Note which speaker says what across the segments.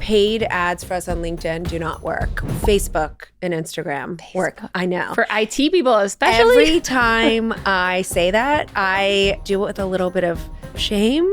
Speaker 1: paid ads for us on LinkedIn do not work. Facebook and Instagram work. I know.
Speaker 2: For IT people especially.
Speaker 1: Every time I say that, I do it with a little bit of shame,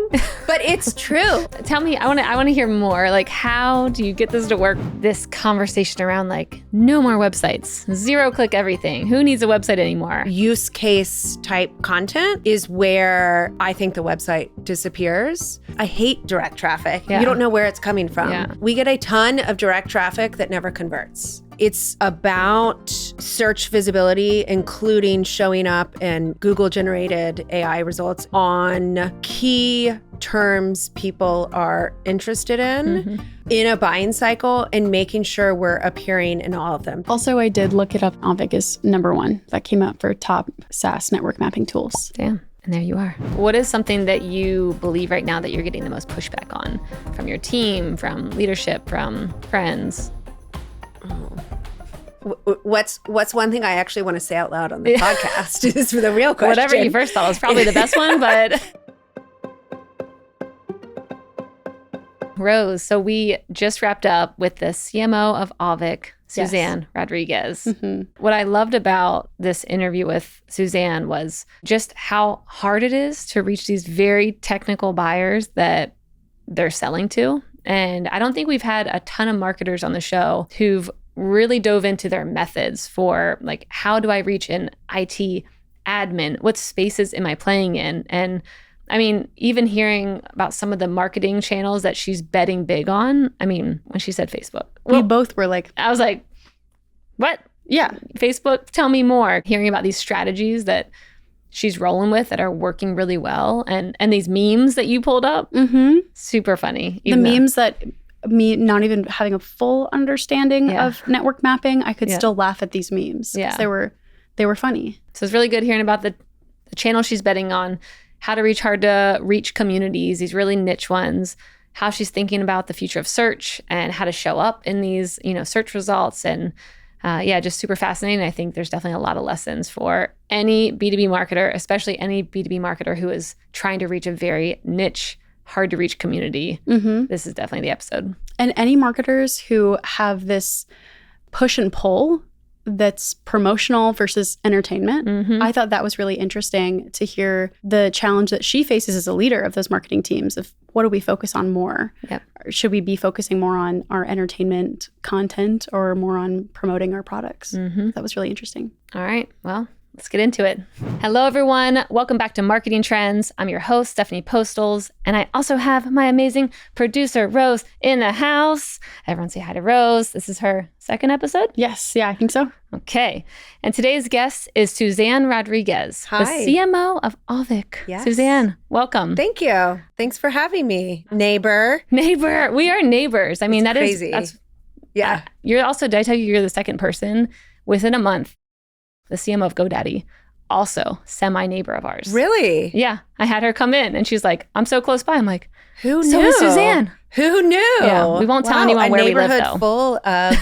Speaker 1: but it's true.
Speaker 2: Tell me, I want to hear more. Like, how do you get this to work? This conversation around like no more websites, 0-click everything. Who needs a website anymore?
Speaker 1: Use case type content is where I think the website disappears. I hate direct traffic.
Speaker 2: Yeah.
Speaker 1: You don't know where it's coming from.
Speaker 2: Yeah.
Speaker 1: We get a ton of direct traffic that never converts. It's about search visibility, including showing up in Google-generated AI results on key terms people are interested in a buying cycle, and making sure we're appearing in all of them.
Speaker 3: Also, I did look it up. Auvik is #1. That came up for top SaaS network mapping tools.
Speaker 2: Damn. And there you are. What is something that you believe right now that you're getting the most pushback on from your team, from leadership, from friends?
Speaker 1: What's one thing I actually want to say out loud on the podcast is for the real question.
Speaker 2: Whatever you first thought was probably the best one, but... Rose, so we just wrapped up with the CMO of Auvik, Suzanne Rodriguez. What I loved about this interview with Suzanne was just how hard it is to reach these very technical buyers that they're selling to. And I don't think we've had a ton of marketers on the show who've really dove into their methods for like, how do I reach an IT admin? What spaces am I playing in? And I mean, even hearing about some of the marketing channels that she's betting big on. I mean, when she said Facebook,
Speaker 3: We both were like,
Speaker 2: I was like, what?
Speaker 3: yeah,
Speaker 2: Facebook, tell me more. Hearing about these strategies that she's rolling with that are working really well. And these memes that you pulled up, super funny.
Speaker 3: The memes that me not even having a full understanding of network mapping, I could still laugh at these memes because they were funny.
Speaker 2: So it's really good hearing about the channel she's betting on, how to reach hard to reach communities, these really niche ones, how she's thinking about the future of search and how to show up in these, search results. And just super fascinating. I think there's definitely a lot of lessons for any B2B marketer, especially any B2B marketer who is trying to reach a very niche, hard to reach community. This is definitely the episode.
Speaker 3: And any marketers who have this push and pull that's promotional versus entertainment. I thought that was really interesting to hear the challenge that she faces as a leader of those marketing teams of what do we focus on more? Should we be focusing more on our entertainment content or more on promoting our products? That was really interesting.
Speaker 2: All right. Well, let's get into it. Hello, everyone. Welcome back to Marketing Trends. I'm your host, Stephanie Postles, and I also have my amazing producer, Rose, in the house. Everyone say hi to Rose. This is her second episode?
Speaker 3: Yes. Yeah, I think so.
Speaker 2: Okay. And today's guest is Suzanne Rodriguez,
Speaker 1: Hi.
Speaker 2: the CMO of Auvik.
Speaker 1: Yes.
Speaker 2: Suzanne, welcome.
Speaker 1: Thank you. Thanks for having me, neighbor.
Speaker 2: Neighbor. We are neighbors. I mean,
Speaker 1: It's
Speaker 2: that
Speaker 1: crazy.
Speaker 2: That's
Speaker 1: Yeah.
Speaker 2: You're also, did I tell you you're the second person within a month, the CMO of GoDaddy, also semi-neighbor of ours.
Speaker 1: Really?
Speaker 2: Yeah. I had her come in and she's like, I'm so close by. I'm like,
Speaker 1: Who knew?
Speaker 2: so is Suzanne.
Speaker 1: Who knew?
Speaker 2: Yeah, we won't tell anyone where we live, though.
Speaker 1: A neighborhood full of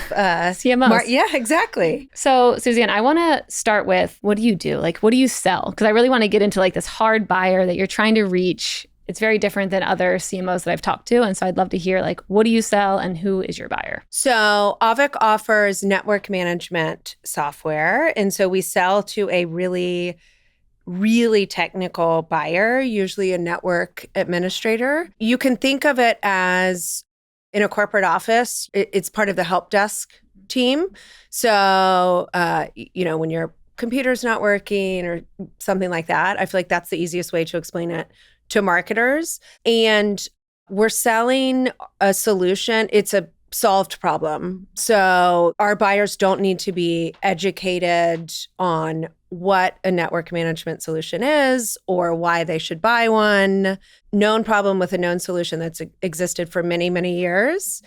Speaker 2: CMOs.
Speaker 1: yeah, exactly.
Speaker 2: So Suzanne, I want to start with, what do you do? Like, what do you sell? Because I really want to get into like this hard buyer that you're trying to reach. It's very different than other CMOs that I've talked to. And so I'd love to hear like, what do you sell and who is your buyer?
Speaker 1: So Auvik offers network management software. And so we sell to a really technical buyer, usually a network administrator. You can think of it as in a corporate office, it's part of the help desk team. So, when your computer's not working or something like that, I feel like that's the easiest way to explain it to marketers. And we're selling a solution. It's a solved problem. So our buyers don't need to be educated on what a network management solution is or why they should buy one. Known problem with a known solution that's existed for many, many years.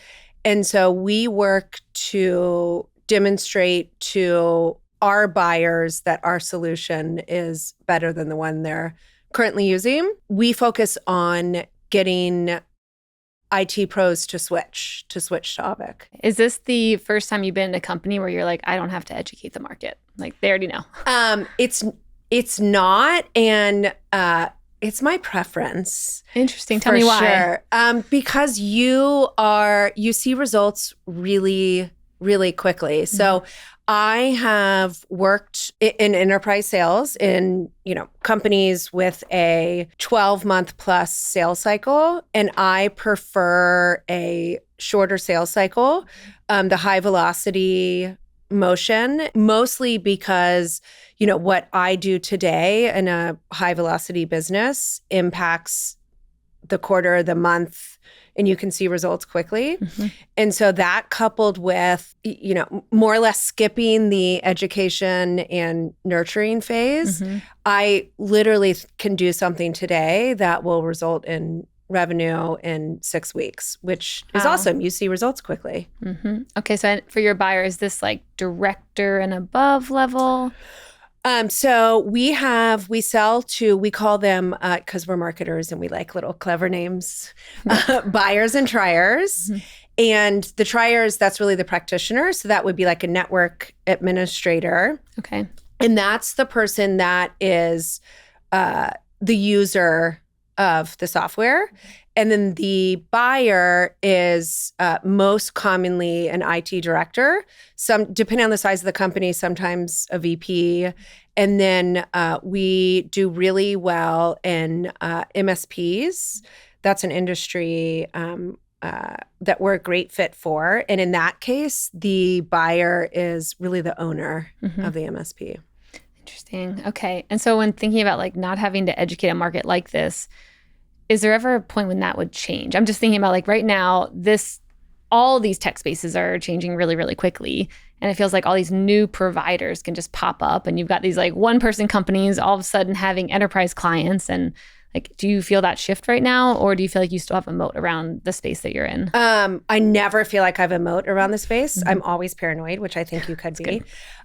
Speaker 1: And so we work to demonstrate to our buyers that our solution is better than the one they're currently using. We focus on getting IT pros to switch to Auvik.
Speaker 2: Is this the first time you've been in a company where you're like, I don't have to educate the market? Like they already know.
Speaker 1: It's not. And It's my preference.
Speaker 2: Interesting. Tell me why.
Speaker 1: Sure. Because you see results really, really quickly. So I have worked in enterprise sales in, companies with a 12-month plus sales cycle, and I prefer a shorter sales cycle, the high velocity motion, mostly because, what I do today in a high velocity business impacts the quarter, the month, and you can see results quickly. And so that coupled with, more or less skipping the education and nurturing phase, I literally can do something today that will result in revenue in 6 weeks, which is awesome. You see results quickly.
Speaker 2: Okay. So for your buyer, is this like director and above level?
Speaker 1: So we sell to, we call them, because we're marketers and we like little clever names, buyers and triers. And the triers, that's really the practitioner. So that would be like a network administrator.
Speaker 2: Okay.
Speaker 1: And that's the person that is the user of the software. And then the buyer is most commonly an IT director, depending on the size of the company, sometimes a VP. And then we do really well in MSPs. That's an industry that we're a great fit for. And in that case, the buyer is really the owner of the MSP.
Speaker 2: Interesting. Okay. And so when thinking about like not having to educate a market like this, is there ever a point when that would change? I'm just thinking about like right now, all these tech spaces are changing really, really quickly. And it feels like all these new providers can just pop up and you've got these like one-person companies all of a sudden having enterprise clients. And like, do you feel that shift right now? Or do you feel like you still have a moat around the space that you're in?
Speaker 1: I never feel like I have a moat around the space. I'm always paranoid, which I think you could be.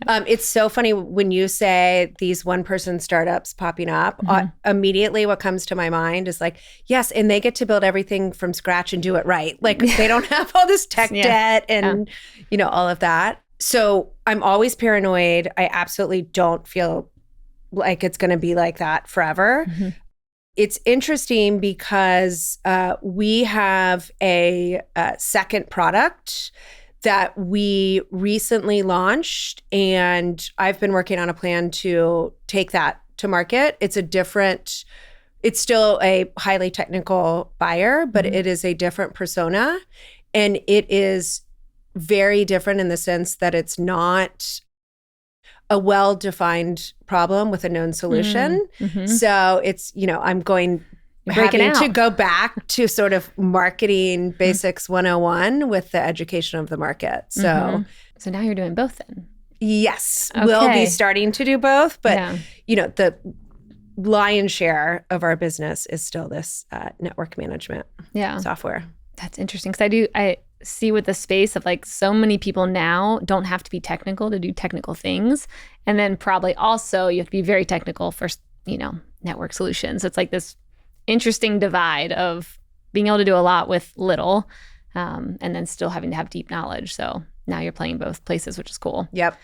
Speaker 1: It's so funny when you say these one-person startups popping up, immediately what comes to my mind is like, yes, and they get to build everything from scratch and do it right. Like they don't have all this tech debt and, all of that. So I'm always paranoid. I absolutely don't feel like it's going to be like that forever. It's interesting because we have a second product that we recently launched, and I've been working on a plan to take that to market. It's still a highly technical buyer, but it is a different persona, and it is very different in the sense that it's not a well-defined problem with a known solution. So it's, I'm having to go back to sort of marketing basics 101 with the education of the market. So
Speaker 2: now you're doing both then?
Speaker 1: Yes. Okay. We'll be starting to do both, but the lion's share of our business is still this network management software.
Speaker 2: That's interesting because I see with the space of like so many people now don't have to be technical to do technical things. And then probably also you have to be very technical for, network solutions. It's like this interesting divide of being able to do a lot with little and then still having to have deep knowledge. So now you're playing both places, which is cool.
Speaker 1: Yep.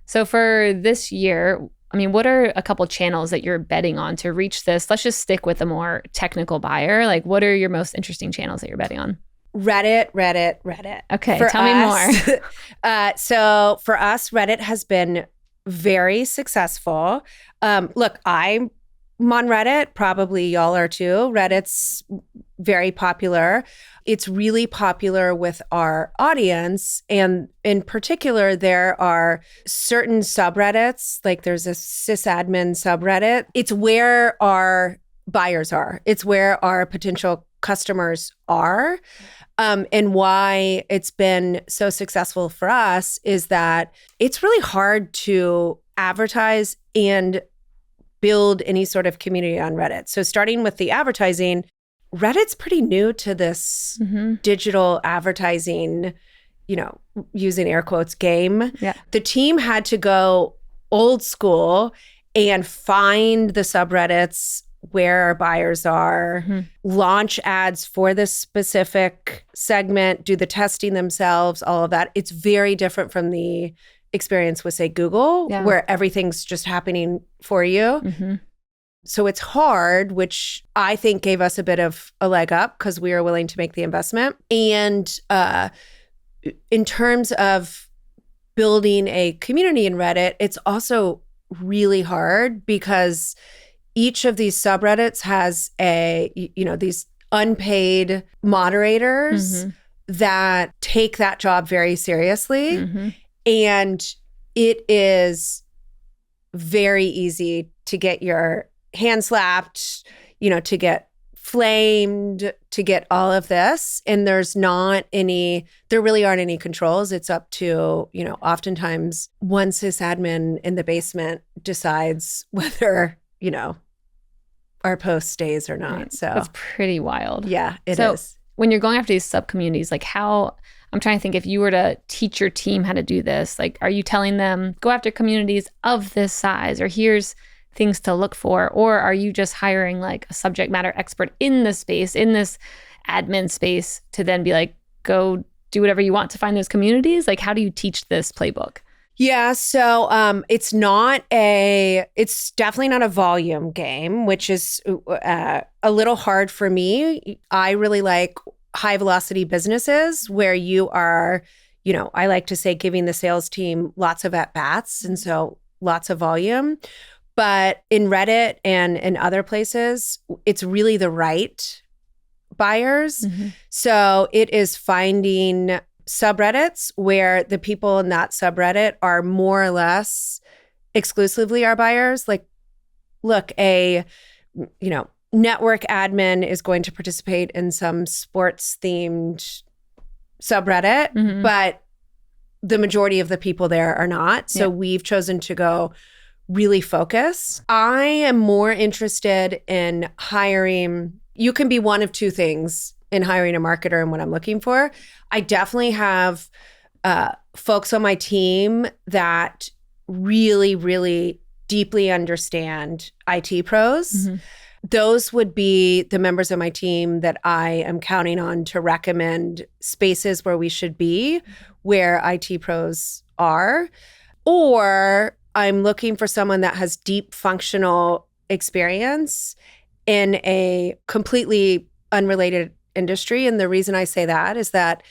Speaker 2: So for this year, what are a couple channels that you're betting on to reach this? Let's just stick with a more technical buyer. Like what are your most interesting channels that you're betting on?
Speaker 1: Reddit.
Speaker 2: Okay, tell me more.
Speaker 1: So for us, Reddit has been very successful. Look, I'm on Reddit. Probably y'all are too. Reddit's very popular. It's really popular with our audience. And in particular, there are certain subreddits, like there's a sysadmin subreddit. It's where our buyers are. It's where our potential customers are. And why it's been so successful for us is that it's really hard to advertise and build any sort of community on Reddit. So starting with the advertising, Reddit's pretty new to this digital advertising, using air quotes, game.
Speaker 2: Yeah.
Speaker 1: The team had to go old school and find the subreddits where our buyers are, launch ads for this specific segment, do the testing themselves, all of that. It's very different from the experience with, say, Google, where everything's just happening for you. So it's hard, which I think gave us a bit of a leg up because we were willing to make the investment. And in terms of building a community in Reddit, it's also really hard because each of these subreddits has these unpaid moderators that take that job very seriously. And it is very easy to get your hand slapped, to get flamed, to get all of this. And there really aren't any controls. It's up to, oftentimes one sysadmin in the basement decides whether, our post stays or not.
Speaker 2: Right.
Speaker 1: So
Speaker 2: that's pretty wild.
Speaker 1: Yeah, it is.
Speaker 2: When you're going after these sub communities, like I'm trying to think, if you were to teach your team how to do this, like, are you telling them go after communities of this size, or here's things to look for? Or are you just hiring like a subject matter expert in the space, in this admin space, to then be like, go do whatever you want to find those communities? Like, how do you teach this playbook?
Speaker 1: Yeah, so it's definitely not a volume game, which is a little hard for me. I really like high velocity businesses where you are, I like to say, giving the sales team lots of at-bats, and so lots of volume. But in Reddit and in other places, it's really the right buyers. So it is finding subreddits where the people in that subreddit are more or less exclusively our buyers. Like, look, network admin is going to participate in some sports themed subreddit, but the majority of the people there are not. So we've chosen to go really focus. I am more interested in hiring. You can be one of two things in hiring a marketer and what I'm looking for. I definitely have folks on my team that really, really deeply understand IT pros. Those would be the members of my team that I am counting on to recommend spaces where we should be, where IT pros are. Or I'm looking for someone that has deep functional experience in a completely unrelated industry. And the reason I say that is that,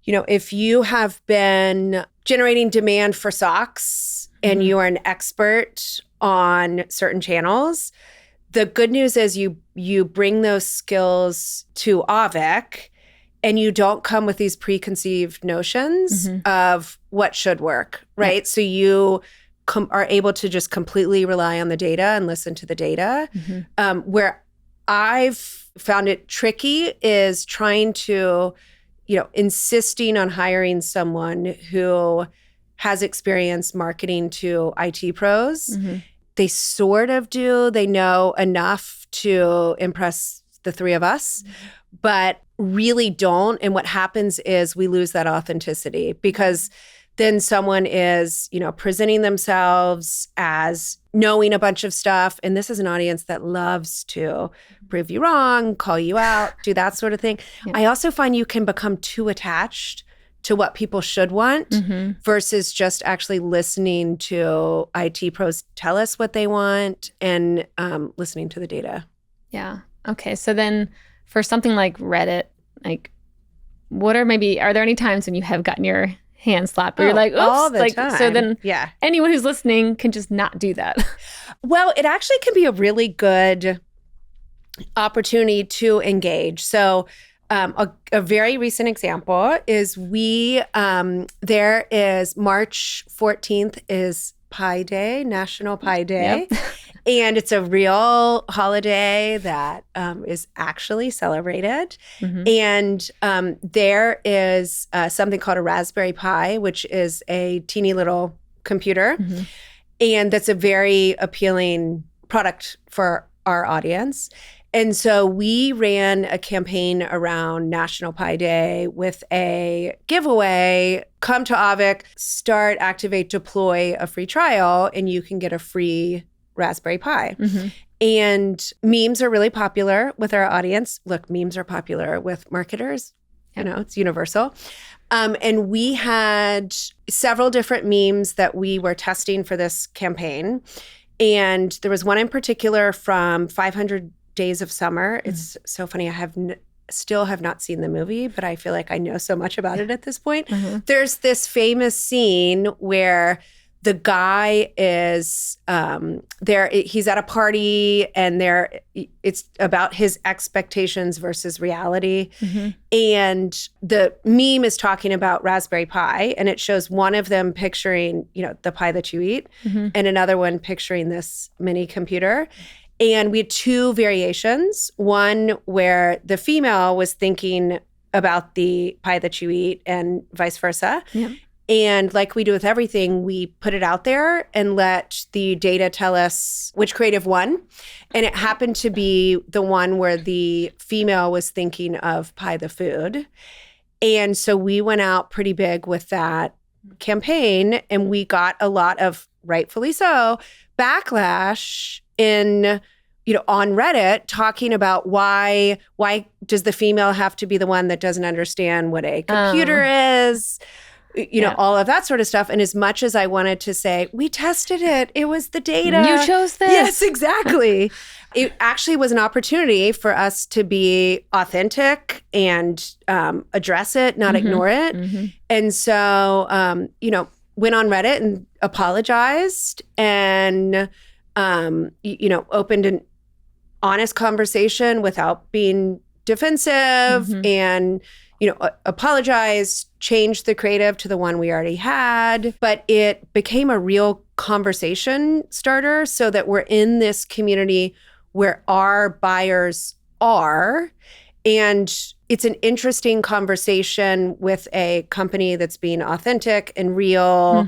Speaker 1: if you have been generating demand for socks and you are an expert on certain channels, the good news is you bring those skills to Auvik and you don't come with these preconceived notions of what should work, right? So you are able to just completely rely on the data and listen to the data. Where I've found it tricky is trying to, insisting on hiring someone who has experience marketing to IT pros. They sort of do. They know enough to impress the three of us, but really don't. And what happens is we lose that authenticity because then someone is, presenting themselves as knowing a bunch of stuff. And this is an audience that loves to prove you wrong, call you out, do that sort of thing. I also find you can become too attached to what people should want versus just actually listening to IT pros tell us what they want and listening to the data.
Speaker 2: Yeah. Okay. So then for something like Reddit, like are there any times when you have gotten your hand slapped where you're like, oops,
Speaker 1: all the time.
Speaker 2: So then anyone who's listening can just not do that.
Speaker 1: Well, it actually can be a really good opportunity to engage. So a very recent example is there is March 14th is Pi Day, National Pi Day. Yep. And it's a real holiday that is actually celebrated. And there is something called a Raspberry Pi, which is a teeny little computer. And that's a very appealing product for our audience. And so we ran a campaign around National Pi Day with a giveaway. Come to Auvik, start, activate, deploy a free trial, and you can get a free Raspberry Pi. And memes are really popular with our audience. Look, memes are popular with marketers. It's universal. And we had several different memes that we were testing for this campaign. And there was one in particular from 500 Days of Summer. It's so funny. I still have not seen the movie, but I feel like I know so much about it at this point. There's this famous scene where the guy is there. He's at a party, and it's about his expectations versus reality. And the meme is talking about Raspberry Pi, and it shows one of them picturing, the pie that you eat, and another one picturing this mini computer. And we had two variations. One where the female was thinking about the pie that you eat, and vice versa. Yeah. And like we do with everything, we put it out there and let the data tell us which creative won. And it happened to be the one where the female was thinking of pie the food. And so we went out pretty big with that campaign, and we got a lot of, rightfully so, backlash on Reddit, talking about why does the female have to be the one that doesn't understand what a computer is? All of that sort of stuff. And as much as I wanted to say, we tested it, it was the data.
Speaker 2: You chose this.
Speaker 1: Yes, exactly. It actually was an opportunity for us to be authentic and address it, not ignore it. And so, went on Reddit and apologized and, opened an honest conversation without being defensive and, apologized, changed the creative to the one we already had. But it became a real conversation starter so that we're in this community where our buyers are. And it's an interesting conversation with a company that's being authentic and real.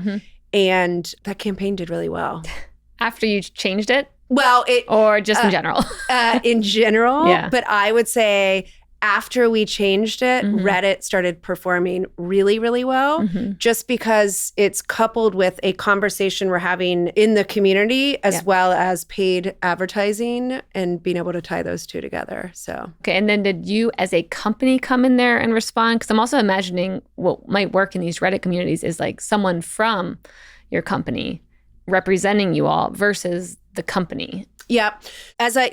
Speaker 1: And that campaign did really well.
Speaker 2: After you changed it?
Speaker 1: Well,
Speaker 2: or just in general?
Speaker 1: In general.
Speaker 2: Yeah.
Speaker 1: But I would say after we changed it, Reddit started performing really, really well, just because it's coupled with a conversation we're having in the community as well as paid advertising and being able to tie those two together. So,
Speaker 2: okay. And then did you as a company come in there and respond? Because I'm also imagining what might work in these Reddit communities is like someone from your company representing you all versus the company.
Speaker 1: Yeah.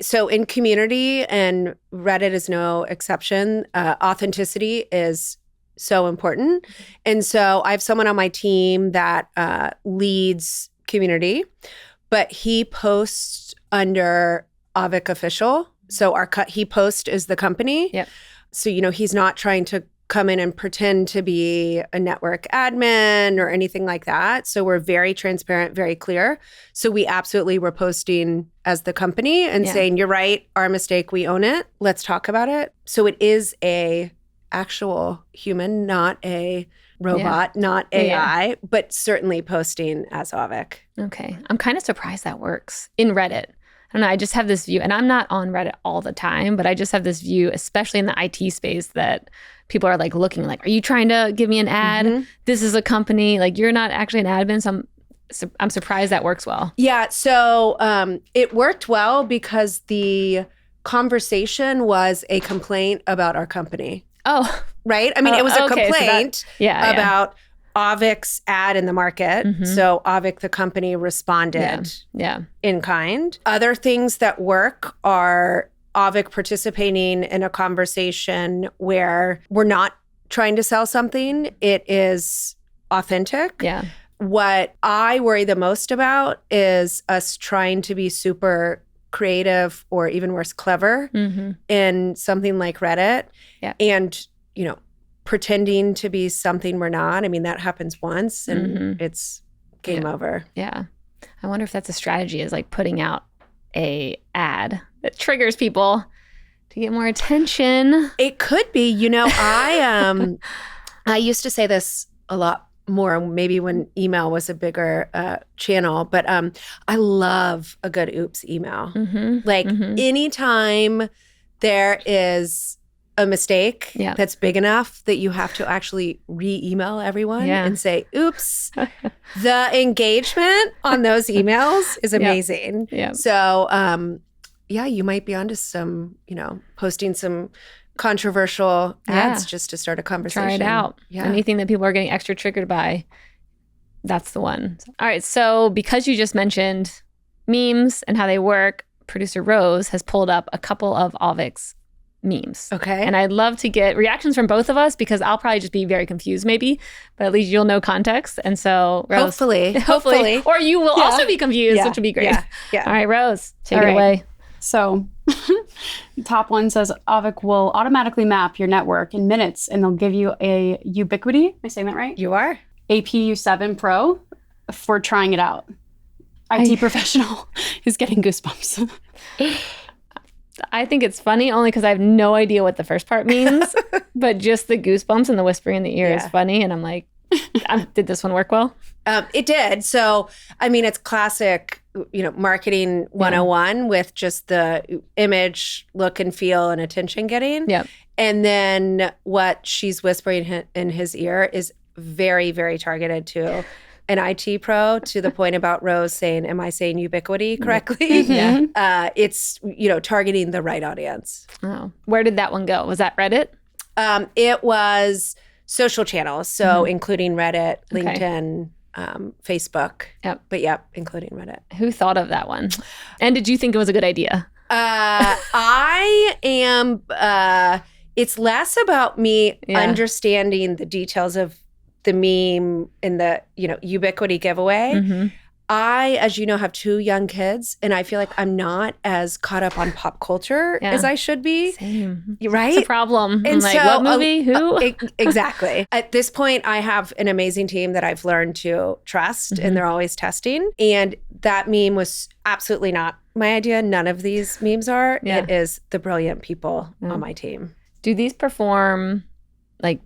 Speaker 1: So in community, and Reddit is no exception, authenticity is so important. And so I have someone on my team that leads community, but he posts under Auvik Official. So he posts as the company.
Speaker 2: Yep.
Speaker 1: So, he's not trying to come in and pretend to be a network admin or anything like that. So we're very transparent, very clear. So we absolutely were posting as the company and saying, you're right, our mistake, we own it. Let's talk about it. So it is a actual human, not a robot, not AI, but certainly posting as Auvik.
Speaker 2: Okay. I'm kind of surprised that works in Reddit. I don't know, I just have this view, and I'm not on Reddit all the time, but I just have this view, especially in the IT space, that people are like looking like, are you trying to give me an ad? This is a company, like you're not actually an admin. So I'm surprised that works well. Yeah.
Speaker 1: So it worked well because the conversation was a complaint about our company.
Speaker 2: Oh.
Speaker 1: Right? I mean, it was a complaint about Auvik's ad in the market. So Auvik, the company, responded in kind. Other things that work are Auvik participating in a conversation where we're not trying to sell something. It is authentic.
Speaker 2: Yeah.
Speaker 1: What I worry the most about is us trying to be super creative or even worse, clever in something like Reddit. Yeah. And, pretending to be something we're not. I mean, that happens once and it's game over.
Speaker 2: Yeah. I wonder if that's a strategy, is like putting out a ad that triggers people to get more attention.
Speaker 1: It could be. I used to say this a lot more, maybe when email was a bigger channel, but I love a good oops email. Anytime there is a mistake that's big enough that you have to actually re-email everyone and say, oops, the engagement on those emails is amazing. Yeah. So, you might be onto some, posting some controversial ads just to start a conversation.
Speaker 2: Try it out. Yeah. Anything that people are getting extra triggered by, that's the one. All right. So because you just mentioned memes and how they work, producer Rose has pulled up a couple of Auvik's memes.
Speaker 1: Okay.
Speaker 2: And I'd love to get reactions from both of us because I'll probably just be very confused maybe, but at least you'll know context. And so Rose,
Speaker 1: hopefully.
Speaker 2: or you will also be confused, which would be great.
Speaker 1: Yeah.
Speaker 2: All right, Rose, take it away.
Speaker 3: So the top one says Auvik will automatically map your network in minutes and they'll give you a Ubiquity. Am I saying that right?
Speaker 1: You are?
Speaker 3: APU7 Pro for trying it out. IT professional is getting goosebumps.
Speaker 2: I think it's funny only because I have no idea what the first part means, but just the goosebumps and the whispering in the ear is funny. And I'm like, did this one work well?
Speaker 1: It did. So, I mean, it's classic, marketing 101 with just the image, look and feel and attention getting.
Speaker 2: Yep.
Speaker 1: And then what she's whispering in his ear is very, very targeted to an IT pro, to the point about Rose saying, am I saying ubiquity correctly?
Speaker 2: Yeah.
Speaker 1: It's, targeting the right audience.
Speaker 2: Oh, where did that one go? Was that Reddit?
Speaker 1: It was social channels. So including Reddit, LinkedIn, Facebook.
Speaker 2: Yep.
Speaker 1: But including Reddit.
Speaker 2: Who thought of that one? And did you think it was a good idea?
Speaker 1: I am, it's less about me understanding the details of the meme and the, ubiquity giveaway. I, as you know, have 2 young kids, and I feel like I'm not as caught up on pop culture as I should be.
Speaker 2: Same.
Speaker 1: Right?
Speaker 2: It's a problem.
Speaker 1: And
Speaker 2: I'm like, what movie? Who?
Speaker 1: Exactly. At this point, I have an amazing team that I've learned to trust, and they're always testing. And that meme was absolutely not my idea. None of these memes are.
Speaker 2: Yeah.
Speaker 1: It is the brilliant people on my team.
Speaker 2: Do these perform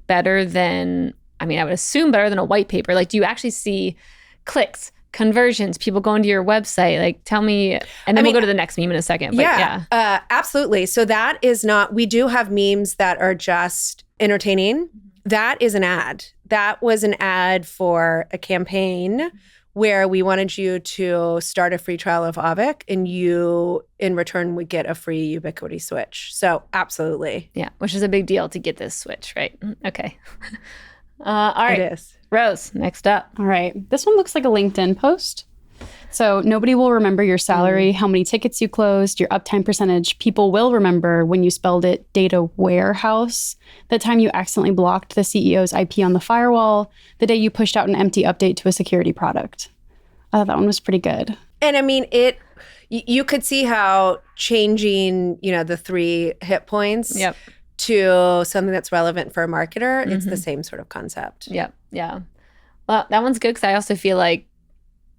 Speaker 2: better than, I would assume better than a white paper? Do you actually see clicks, conversions, people going to your website? Tell me, and then we'll go to the next meme in a second. But
Speaker 1: absolutely. So that is not, we do have memes that are just entertaining. That is an ad. That was an ad for a campaign where we wanted you to start a free trial of Auvik, and you, in return, would get a free Ubiquity switch. So absolutely.
Speaker 2: Yeah, which is a big deal to get this switch, right? Okay. All right.
Speaker 1: It is.
Speaker 2: Rose, next up.
Speaker 3: All right. This one looks like a LinkedIn post. So nobody will remember your salary, how many tickets you closed, your uptime percentage. People will remember when you spelled it data warehouse, the time you accidentally blocked the CEO's IP on the firewall, the day you pushed out an empty update to a security product. I thought that one was pretty good.
Speaker 1: And you could see how changing, the 3 hit points to something that's relevant for a marketer, it's the same sort of concept.
Speaker 2: Yep. Yeah. Well, that one's good because I also feel like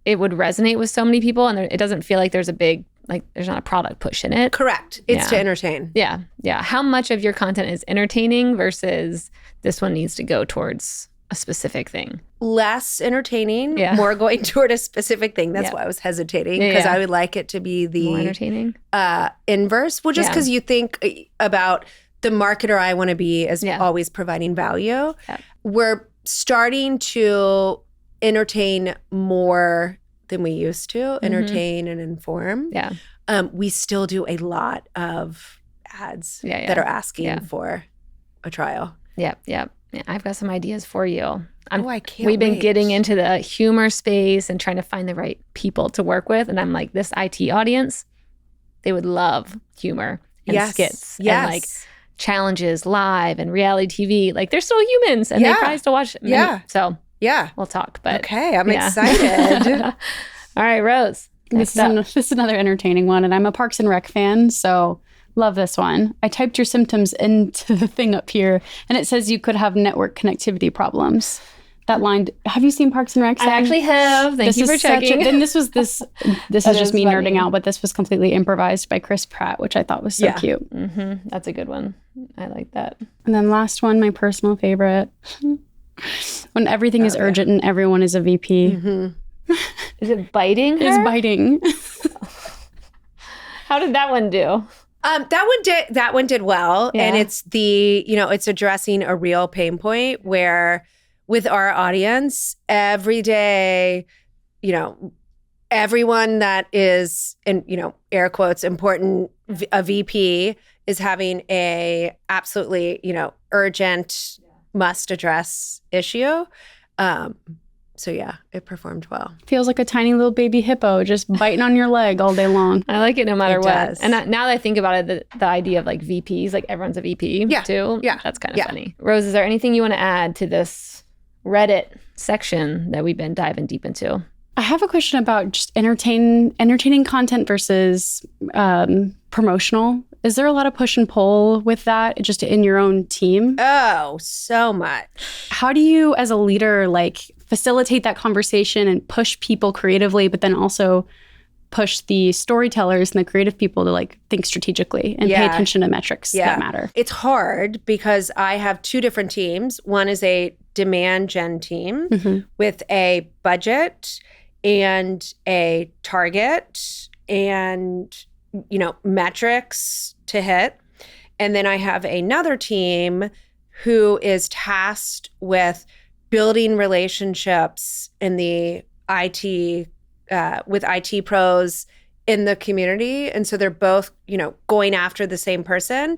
Speaker 2: it would resonate with so many people, and it doesn't feel like there's a big, there's not a product push in it.
Speaker 1: Correct. It's to entertain.
Speaker 2: Yeah. Yeah. How much of your content is entertaining versus this one needs to go towards a specific thing?
Speaker 1: Less entertaining, more going toward a specific thing. That's why I was hesitating, because I would like it to be the
Speaker 2: more entertaining
Speaker 1: inverse. Well, just because you think about the marketer I want to be as always providing value.
Speaker 2: Yep.
Speaker 1: We're starting to entertain more than we used to, entertain and inform.
Speaker 2: Yeah.
Speaker 1: We still do a lot of ads that are asking for a trial.
Speaker 2: Yep. Yep. Yeah, I've got some ideas for you.
Speaker 1: I can't
Speaker 2: We've been
Speaker 1: wait.
Speaker 2: getting into the humor space and trying to find the right people to work with. And I'm like, this IT audience, they would love humor and skits and challenges live and reality TV. They're still humans and they probably still watch. So we'll talk. But
Speaker 1: okay, I'm excited.
Speaker 2: All right, Rose.
Speaker 3: This is another entertaining one, and I'm a Parks and Rec fan, so love this one. I typed your symptoms into the thing up here, and it says you could have network connectivity problems. That line. Have you seen Parks and Rec?
Speaker 2: I actually have. Thank you for checking.
Speaker 3: Then this is just me nerding out, but this was completely improvised by Chris Pratt, which I thought was so cute.
Speaker 2: Mm-hmm. That's a good one. I like that.
Speaker 3: And then last one, my personal favorite. When everything is urgent and everyone is a VP.
Speaker 2: Mm-hmm. Is it biting her?
Speaker 3: It's biting.
Speaker 2: How did that one do?
Speaker 1: That one did well. And it's it's addressing a real pain point where with our audience, every day, everyone that is in, air quotes, important, a VP is having a absolutely, urgent, must address issue. So yeah, it performed well.
Speaker 3: Feels like a tiny little baby hippo just biting on your leg all day long.
Speaker 2: I like it no matter
Speaker 1: It
Speaker 2: what.
Speaker 1: does.
Speaker 2: And now that I think about it, the idea of like VPs, like everyone's a VP too.
Speaker 1: Yeah.
Speaker 2: That's kind of funny. Rose, is there anything you want to add to this Reddit section that we've been diving deep into?
Speaker 3: I have a question about just entertaining content versus promotional. Is there a lot of push and pull with that just in your own team?
Speaker 1: Oh, so much.
Speaker 3: How do you, as a leader, like facilitate that conversation and push people creatively, but then also push the storytellers and the creative people to like think strategically and pay attention to metrics that matter?
Speaker 1: It's hard because I have two different teams. One is a demand gen team with a budget and a target and, you know, metrics to hit. And then I have another team who is tasked with building relationships in the IT, with IT pros in the community. And so they're both, you know, going after the same person.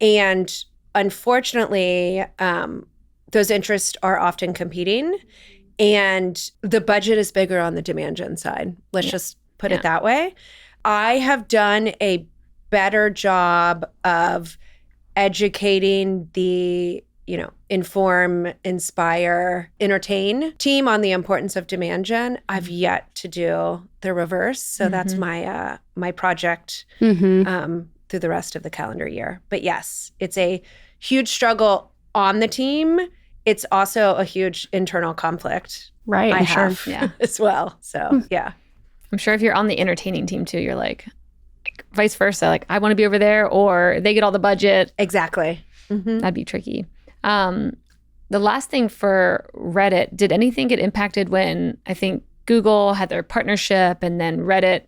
Speaker 1: And unfortunately, those interests are often competing. And the budget is bigger on the demand gen side. Let's just put it that way. I have done a better job of educating the, you know, inform, inspire, entertain team on the importance of demand gen. I've yet to do the reverse. So that's my my project through the rest of the calendar year. But yes, it's a huge struggle on the team. It's also a huge internal conflict.
Speaker 3: Right.
Speaker 1: I have as well. So yeah.
Speaker 2: I'm sure if you're on the entertaining team too, you're like vice versa. Like I want to be over there, or they get all the budget.
Speaker 1: Exactly.
Speaker 2: That'd be tricky. The last thing for Reddit, did anything get impacted when I think Google had their partnership and then Reddit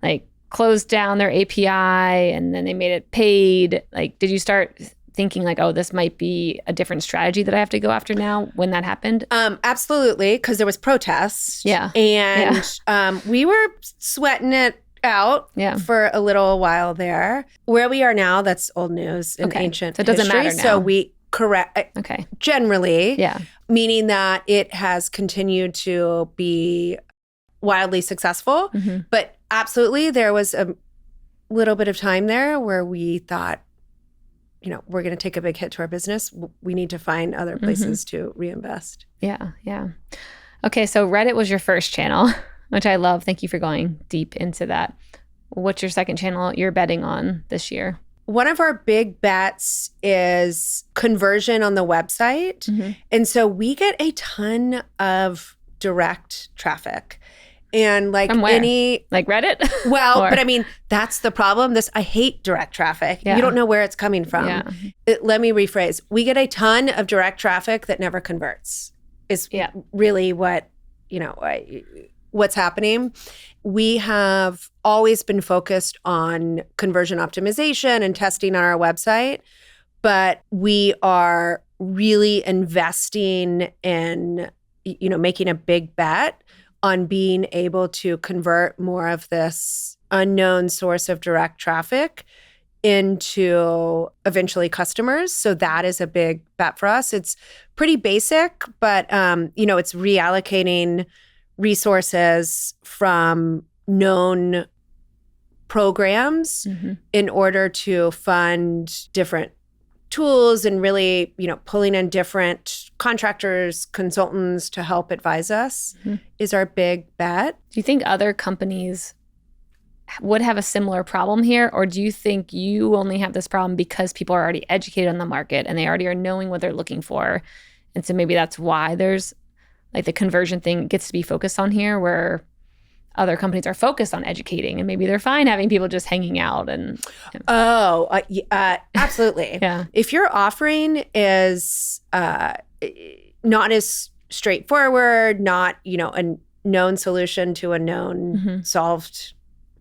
Speaker 2: like closed down their API and then they made it paid? Like, did you start thinking like, oh, this might be a different strategy that I have to go after now when that happened?
Speaker 1: Absolutely, because there was protests.
Speaker 2: Yeah.
Speaker 1: And we were sweating it out for a little while there. Where we are now, that's old news in ancient
Speaker 2: So it doesn't
Speaker 1: history.
Speaker 2: matter now.
Speaker 1: So we generally, meaning that it has continued to be wildly successful. But absolutely, there was a little bit of time there where we thought, you know, we're going to take a big hit to our business. We need to find other places to reinvest.
Speaker 2: Yeah. Okay, so Reddit was your first channel, which I love. Thank you for going deep into that. What's your second channel you're betting on this year?
Speaker 1: One of our big bets is conversion on the website. And so we get a ton of direct traffic. And like
Speaker 2: from where?
Speaker 1: any
Speaker 2: like Reddit?
Speaker 1: Well, but I mean, that's the problem. I hate direct traffic. You don't know where it's coming from. Let me rephrase. We get a ton of direct traffic that never converts. Is really what, you know, what's happening. We have always been focused on conversion optimization and testing on our website, but we are really investing in, you know, making a big bet on being able to convert more of this unknown source of direct traffic into eventually customers. So that is a big bet for us. It's pretty basic, but you know, it's reallocating resources from known programs in order to fund different tools and really, you know, pulling in different contractors, consultants to help advise us is our big bet.
Speaker 2: Do you think other companies would have a similar problem here? Or do you think you only have this problem because people are already educated on the market and they already are knowing what they're looking for? And so maybe that's why there's like the conversion thing gets to be focused on here, where other companies are focused on educating and maybe they're fine having people just hanging out and
Speaker 1: absolutely. If your offering is not as straightforward, not, you know, a known solution to a known solved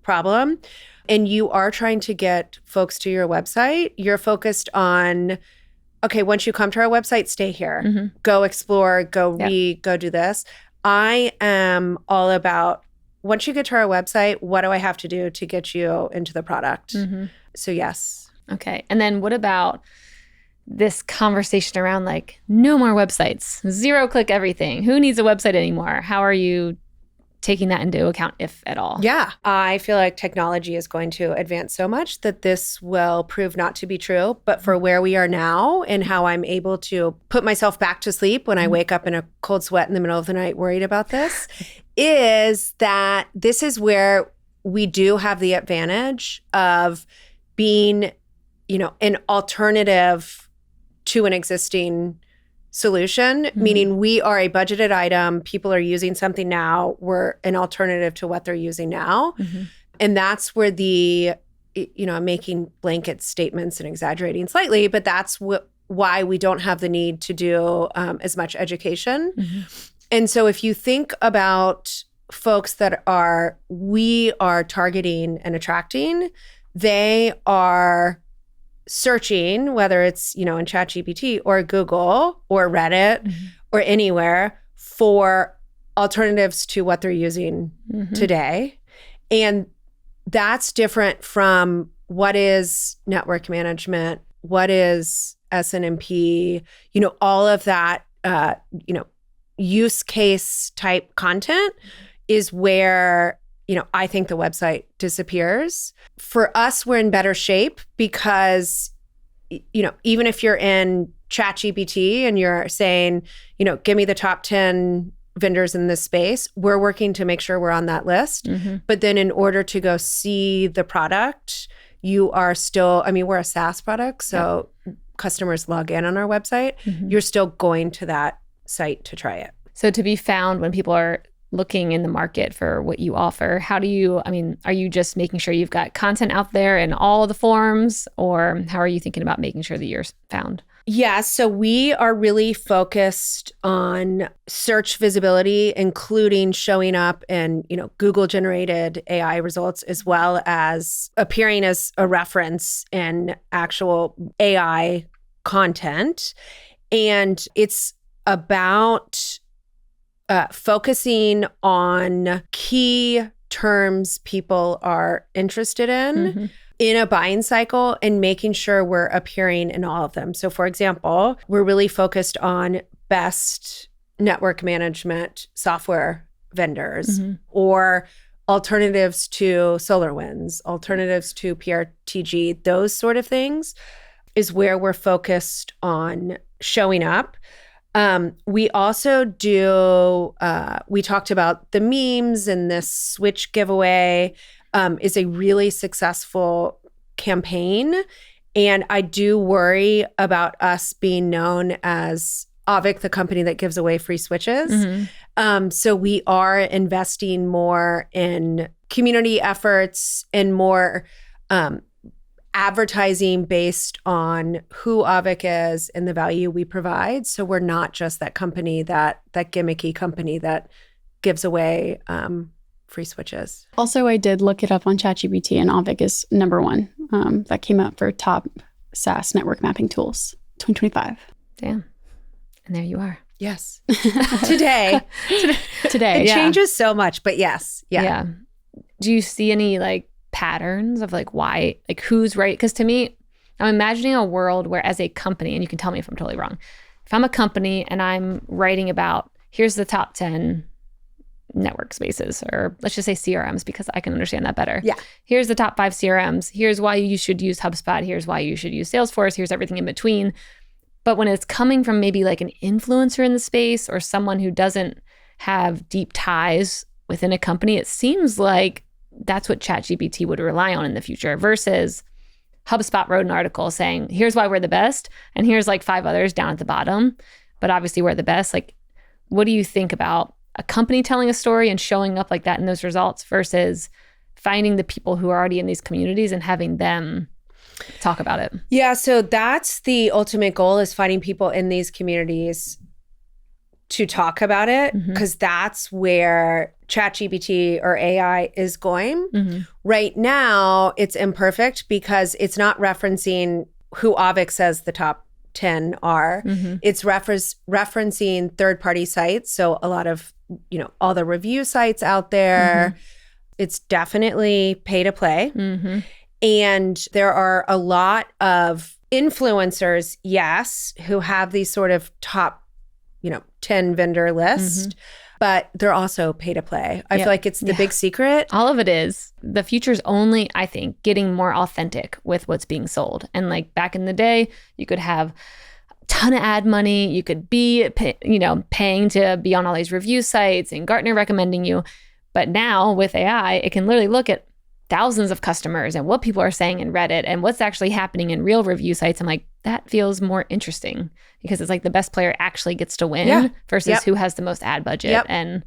Speaker 1: problem, and you are trying to get folks to your website, you're focused on, okay, once you come to our website, stay here, go explore, go read, go do this. I am all about, once you get to our website, what do I have to do to get you into the product? So yes.
Speaker 2: Okay. And then what about this conversation around like no more websites, 0-click everything. Who needs a website anymore? How are you taking that into account, if at all?
Speaker 1: Yeah, I feel like technology is going to advance so much that this will prove not to be true. But for where we are now and how I'm able to put myself back to sleep when I wake up in a cold sweat in the middle of the night worried about this, is that this is where we do have the advantage of being, an alternative to an existing solution, meaning we are a budgeted item. People are using something now. We're an alternative to what they're using now. And that's where I'm making blanket statements and exaggerating slightly, but that's why we don't have the need to do as much education. And so if you think about folks that we are targeting and attracting, they are searching, whether it's, in ChatGPT or Google or Reddit or anywhere, for alternatives to what they're using today. And that's different from what is network management, what is SNMP, all of that, use case type content is where I think the website disappears. For us, we're in better shape because, even if you're in ChatGPT and you're saying, give me the top 10 vendors in this space, we're working to make sure we're on that list. But then in order to go see the product, you are still, we're a SaaS product, so customers log in on our website. You're still going to that site to try it.
Speaker 2: So to be found when people are looking in the market for what you offer, how do you, are you just making sure you've got content out there in all of the forms, or how are you thinking about making sure that you're found?
Speaker 1: Yeah, so we are really focused on search visibility, including showing up in, Google generated AI results, as well as appearing as a reference in actual AI content. And it's about focusing on key terms people are interested in a buying cycle and making sure we're appearing in all of them. So for example, we're really focused on best network management software vendors or alternatives to SolarWinds, alternatives to PRTG, those sort of things is where we're focused on showing up. We also do, we talked about the memes, and this Switch giveaway is a really successful campaign. And I do worry about us being known as Auvik, the company that gives away free Switches. So we are investing more in community efforts and more advertising based on who Auvik is and the value we provide. So we're not just that company, that gimmicky company that gives away free Switches.
Speaker 3: Also, I did look it up on ChatGPT, and Auvik is number one. That came up for top SaaS network mapping tools 2025.
Speaker 2: Damn. And there you are.
Speaker 1: Yes. Today.
Speaker 3: Today.
Speaker 1: It changes so much, but yes.
Speaker 2: Yeah. Do you see any patterns of why, who's right? Because to me, I'm imagining a world where as a company, and you can tell me if I'm totally wrong, if I'm a company and I'm writing about, here's the top 10 network spaces, or let's just say CRMs, because I can understand that better.
Speaker 1: Yeah.
Speaker 2: Here's the top 5 CRMs. Here's why you should use HubSpot. Here's why you should use Salesforce. Here's everything in between. But when it's coming from maybe an influencer in the space or someone who doesn't have deep ties within a company, it seems like that's what ChatGPT would rely on in the future, versus HubSpot wrote an article saying, here's why we're the best, and here's 5 others down at the bottom, but obviously we're the best. What do you think about a company telling a story and showing up like that in those results versus finding the people who are already in these communities and having them talk about it?
Speaker 1: Yeah, so that's the ultimate goal, is finding people in these communities to talk about it, because that's where ChatGPT or AI is going. Right now, it's imperfect because it's not referencing who Auvik says the top 10 are. It's referencing third-party sites. So a lot of, all the review sites out there. It's definitely pay to play. And there are a lot of influencers, yes, who have these sort of top, 10 vendor list, but they're also pay to play. I feel like it's the big secret.
Speaker 2: All of it is. The future's only, I think, getting more authentic with what's being sold. And like back in the day, you could have a ton of ad money. You could be, paying to be on all these review sites and Gartner recommending you. But now with AI, it can literally look at thousands of customers and what people are saying in Reddit and what's actually happening in real review sites. I'm like, that feels more interesting because it's like the best player actually gets to win versus who has the most ad budget and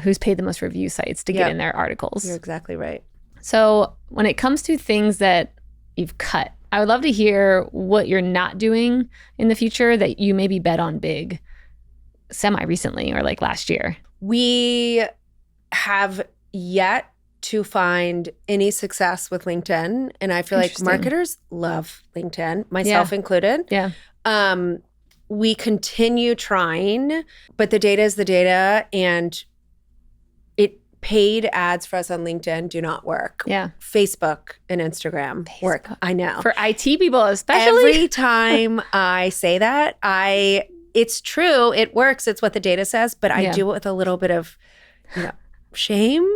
Speaker 2: who's paid the most review sites to get in their articles.
Speaker 1: You're exactly right.
Speaker 2: So when it comes to things that you've cut, I would love to hear what you're not doing in the future that you maybe bet on big semi-recently or like last year.
Speaker 1: We have yet to find any success with LinkedIn. And I feel like marketers love LinkedIn, myself included.
Speaker 2: Yeah.
Speaker 1: We continue trying, but the data is the data, and paid ads for us on LinkedIn do not work.
Speaker 2: Yeah.
Speaker 1: Facebook and Instagram work. I know.
Speaker 2: For IT people especially.
Speaker 1: Every time I say that, it's true. It works. It's what the data says, but I do it with a little bit of, shame.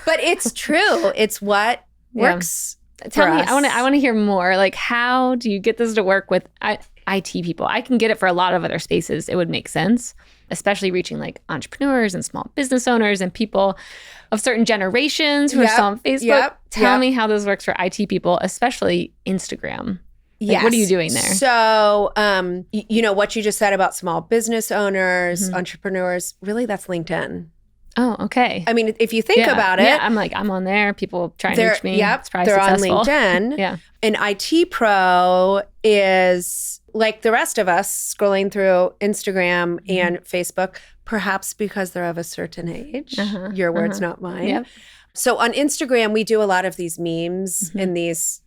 Speaker 1: But it's true. It's what works.
Speaker 2: Tell me, I want to hear more. Like, how do you get this to work with IT people? I can get it for a lot of other spaces. It would make sense, especially reaching like entrepreneurs and small business owners and people of certain generations who are still on Facebook. Tell me how this works for IT people, especially Instagram. Like, what are you doing there?
Speaker 1: So, what you just said about small business owners, entrepreneurs, really that's LinkedIn.
Speaker 2: Oh, okay.
Speaker 1: I mean, if you think about it.
Speaker 2: Yeah, I'm on there. People trying to reach me. It's probably
Speaker 1: they're
Speaker 2: successful.
Speaker 1: On LinkedIn.
Speaker 2: Yeah.
Speaker 1: An IT pro is like the rest of us scrolling through Instagram and Facebook, perhaps because they're of a certain age. Your words, not mine.
Speaker 2: Yep.
Speaker 1: So on Instagram, we do a lot of these memes and these,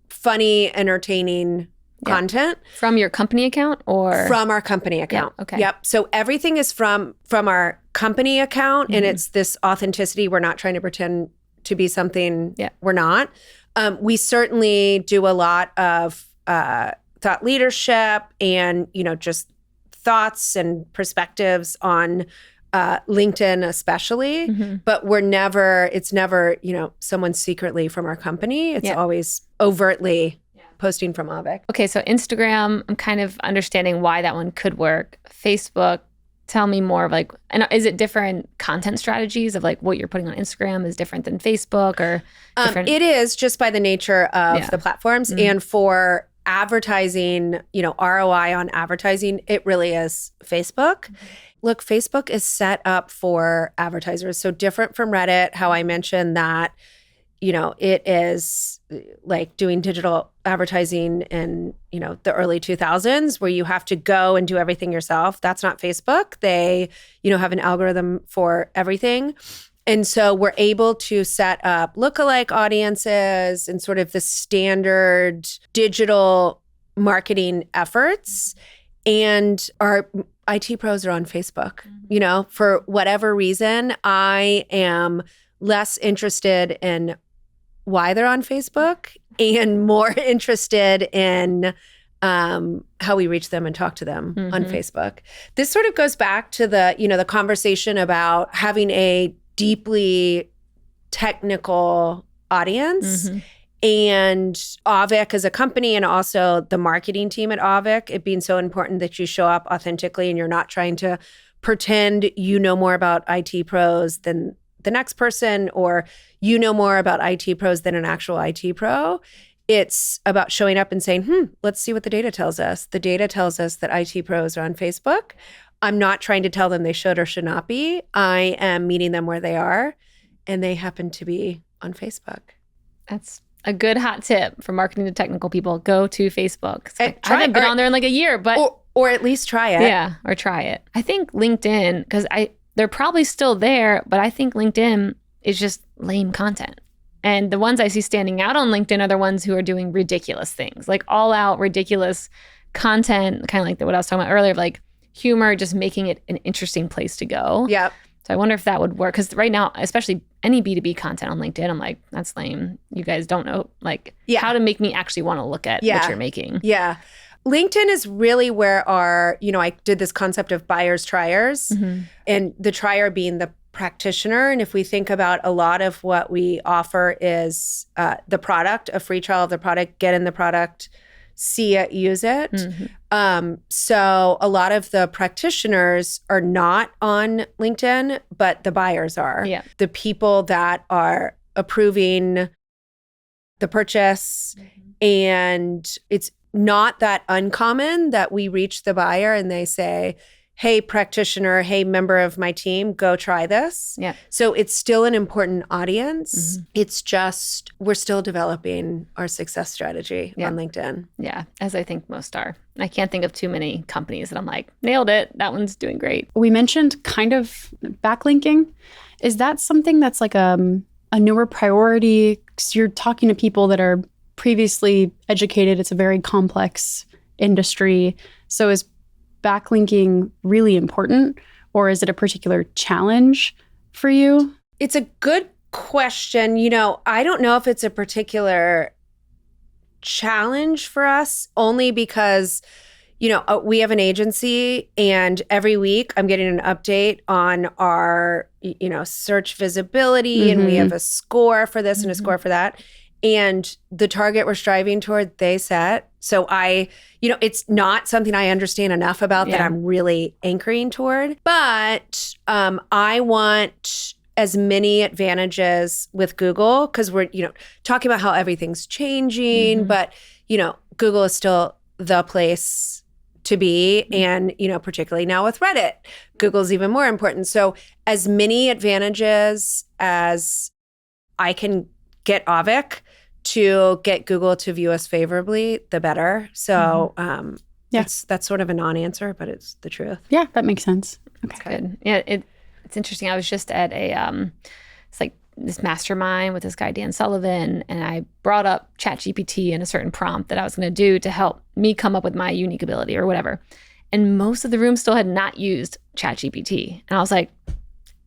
Speaker 1: funny, entertaining content.
Speaker 2: From your company account or?
Speaker 1: From our company account.
Speaker 2: Yeah, okay.
Speaker 1: Yep. So everything is from our company account, and it's this authenticity. We're not trying to pretend to be something we're not. We certainly do a lot of thought leadership and, just thoughts and perspectives on LinkedIn especially, but it's never, someone secretly from our company. It's always overtly posting from Auvik.
Speaker 2: Okay, so Instagram, I'm kind of understanding why that one could work. Facebook, tell me more of like, and is it different content strategies of like what you're putting on Instagram is different than Facebook or different?
Speaker 1: It is just by the nature of the platforms. And for advertising, ROI on advertising, it really is Facebook. Look, Facebook is set up for advertisers. So different from Reddit, how I mentioned that, it is like doing digital advertising in, the early 2000s where you have to go and do everything yourself. That's not Facebook. They, have an algorithm for everything. And so we're able to set up lookalike audiences and sort of the standard digital marketing efforts. And our IT pros are on Facebook. For whatever reason, I am less interested in why they're on Facebook and more interested in how we reach them and talk to them on Facebook. This sort of goes back to the conversation about having a deeply technical audience. And Auvik as a company and also the marketing team at Auvik, it being so important that you show up authentically and you're not trying to pretend you know more about IT pros than the next person or you know more about IT pros than an actual IT pro. It's about showing up and saying, let's see what the data tells us. The data tells us that IT pros are on Facebook. I'm not trying to tell them they should or should not be. I am meeting them where they are, and they happen to be on Facebook.
Speaker 2: That's a good hot tip for marketing to technical people. Go to Facebook. I haven't been on there in like a year, but
Speaker 1: or at least try it.
Speaker 2: Yeah, or try it. I think LinkedIn, because they're probably still there, but I think LinkedIn is just lame content. And the ones I see standing out on LinkedIn are the ones who are doing ridiculous things, like all out ridiculous content, kind of like what I was talking about earlier, of like humor, just making it an interesting place to go.
Speaker 1: Yep.
Speaker 2: So I wonder if that would work. Because right now, especially any B2B content on LinkedIn, I'm like, that's lame. You guys don't know how to make me actually want to look at what you're making.
Speaker 1: Yeah. LinkedIn is really where our, I did this concept of buyers, triers, and the trier being the practitioner. And if we think about a lot of what we offer is the product, a free trial of the product, get in the product, see it, use it. So a lot of the practitioners are not on LinkedIn, but the buyers are.
Speaker 2: Yeah.
Speaker 1: The people that are approving the purchase. And it's not that uncommon that we reach the buyer and they say, hey, practitioner, hey, member of my team, go try this.
Speaker 2: Yeah.
Speaker 1: So it's still an important audience. It's just, we're still developing our success strategy on LinkedIn.
Speaker 2: Yeah, as I think most are. I can't think of too many companies that I'm like, nailed it. That one's doing great.
Speaker 3: We mentioned kind of backlinking. Is that something that's like a newer priority? Because you're talking to people that are previously educated. It's a very complex industry. So is backlinking really important, or is it a particular challenge for you?
Speaker 1: It's a good question. I don't know if it's a particular challenge for us, only because, we have an agency and every week I'm getting an update on our, search visibility and we have a score for this and a score for that. And the target we're striving toward, they set. So it's not something I understand enough about that I'm really anchoring toward. But I want as many advantages with Google because we're, talking about how everything's changing. But, Google is still the place to be. And, particularly now with Reddit, Google's even more important. So as many advantages as I can get Auvik to get Google to view us favorably, the better. So that's sort of a non-answer, but it's the truth.
Speaker 3: Yeah, that makes sense.
Speaker 2: Okay. That's good. Yeah, it's interesting. I was just at it's like this mastermind with this guy, Dan Sullivan, and I brought up ChatGPT and a certain prompt that I was going to do to help me come up with my unique ability or whatever. And most of the room still had not used ChatGPT. And I was like,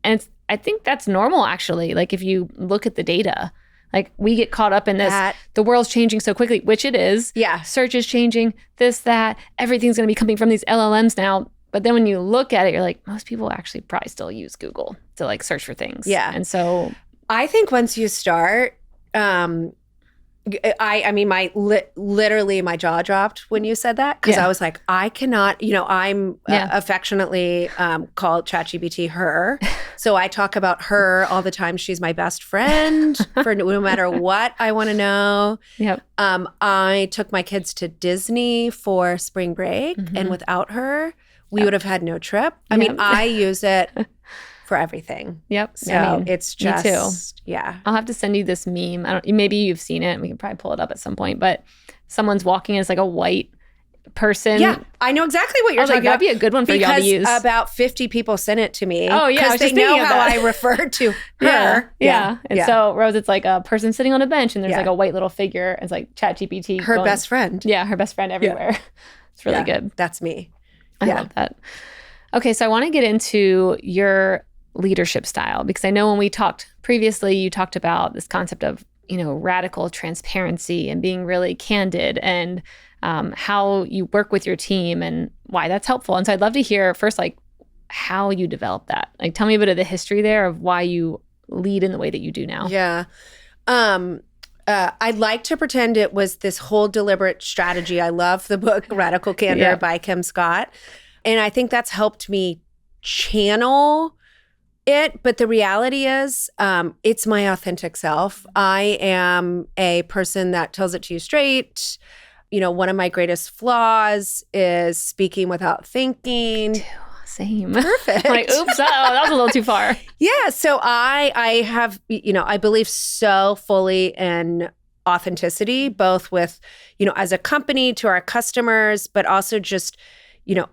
Speaker 2: I think that's normal, actually. Like if you look at the data, like we get caught up in this, the world's changing so quickly, which it is.
Speaker 1: Yeah.
Speaker 2: Search is changing, this, that, everything's going to be coming from these LLMs now. But then when you look at it, you're like, most people actually probably still use Google to like search for things.
Speaker 1: Yeah.
Speaker 2: And so
Speaker 1: I think once you start, literally my jaw dropped when you said that because I was like, I cannot, I'm affectionately called ChatGPT her. So I talk about her all the time. She's my best friend for no matter what I want to know.
Speaker 2: Yep.
Speaker 1: I took my kids to Disney for spring break and without her, we would have had no trip. I mean, I use it for everything.
Speaker 2: Yep.
Speaker 1: So it's just,
Speaker 2: me too.
Speaker 1: Yeah.
Speaker 2: I'll have to send you this meme. Maybe you've seen it. We can probably pull it up at some point. But someone's walking as like a white person.
Speaker 1: Yeah, I know exactly what you're talking about.
Speaker 2: That'd be a good one for y'all to use.
Speaker 1: Because about 50 people sent it to me.
Speaker 2: Oh yeah,
Speaker 1: because they know how I refer to her.
Speaker 2: Yeah. And so Rose, it's like a person sitting on a bench, and there's like a white little figure. It's like ChatGPT.
Speaker 1: Her best friend.
Speaker 2: Yeah, her best friend everywhere. Yeah. It's really good.
Speaker 1: That's me.
Speaker 2: I love that. Okay, so I want to get into your leadership style because I know when we talked previously, you talked about this concept of radical transparency and being really candid and how you work with your team and why that's helpful. And so I'd love to hear first, like, how you develop that. Like, tell me a bit of the history there of why you lead in the way that you do now.
Speaker 1: Yeah. I'd like to pretend it was this whole deliberate strategy. I love the book Radical Candor by Kim Scott. And I think that's helped me channel it. But the reality is it's my authentic self. I am a person that tells it to you straight. One of my greatest flaws is speaking without thinking.
Speaker 2: Same.
Speaker 1: Perfect.
Speaker 2: I'm like, oops, that was a little too far.
Speaker 1: Yeah. So I have, I believe so fully in authenticity, both with, as a company to our customers, but also just,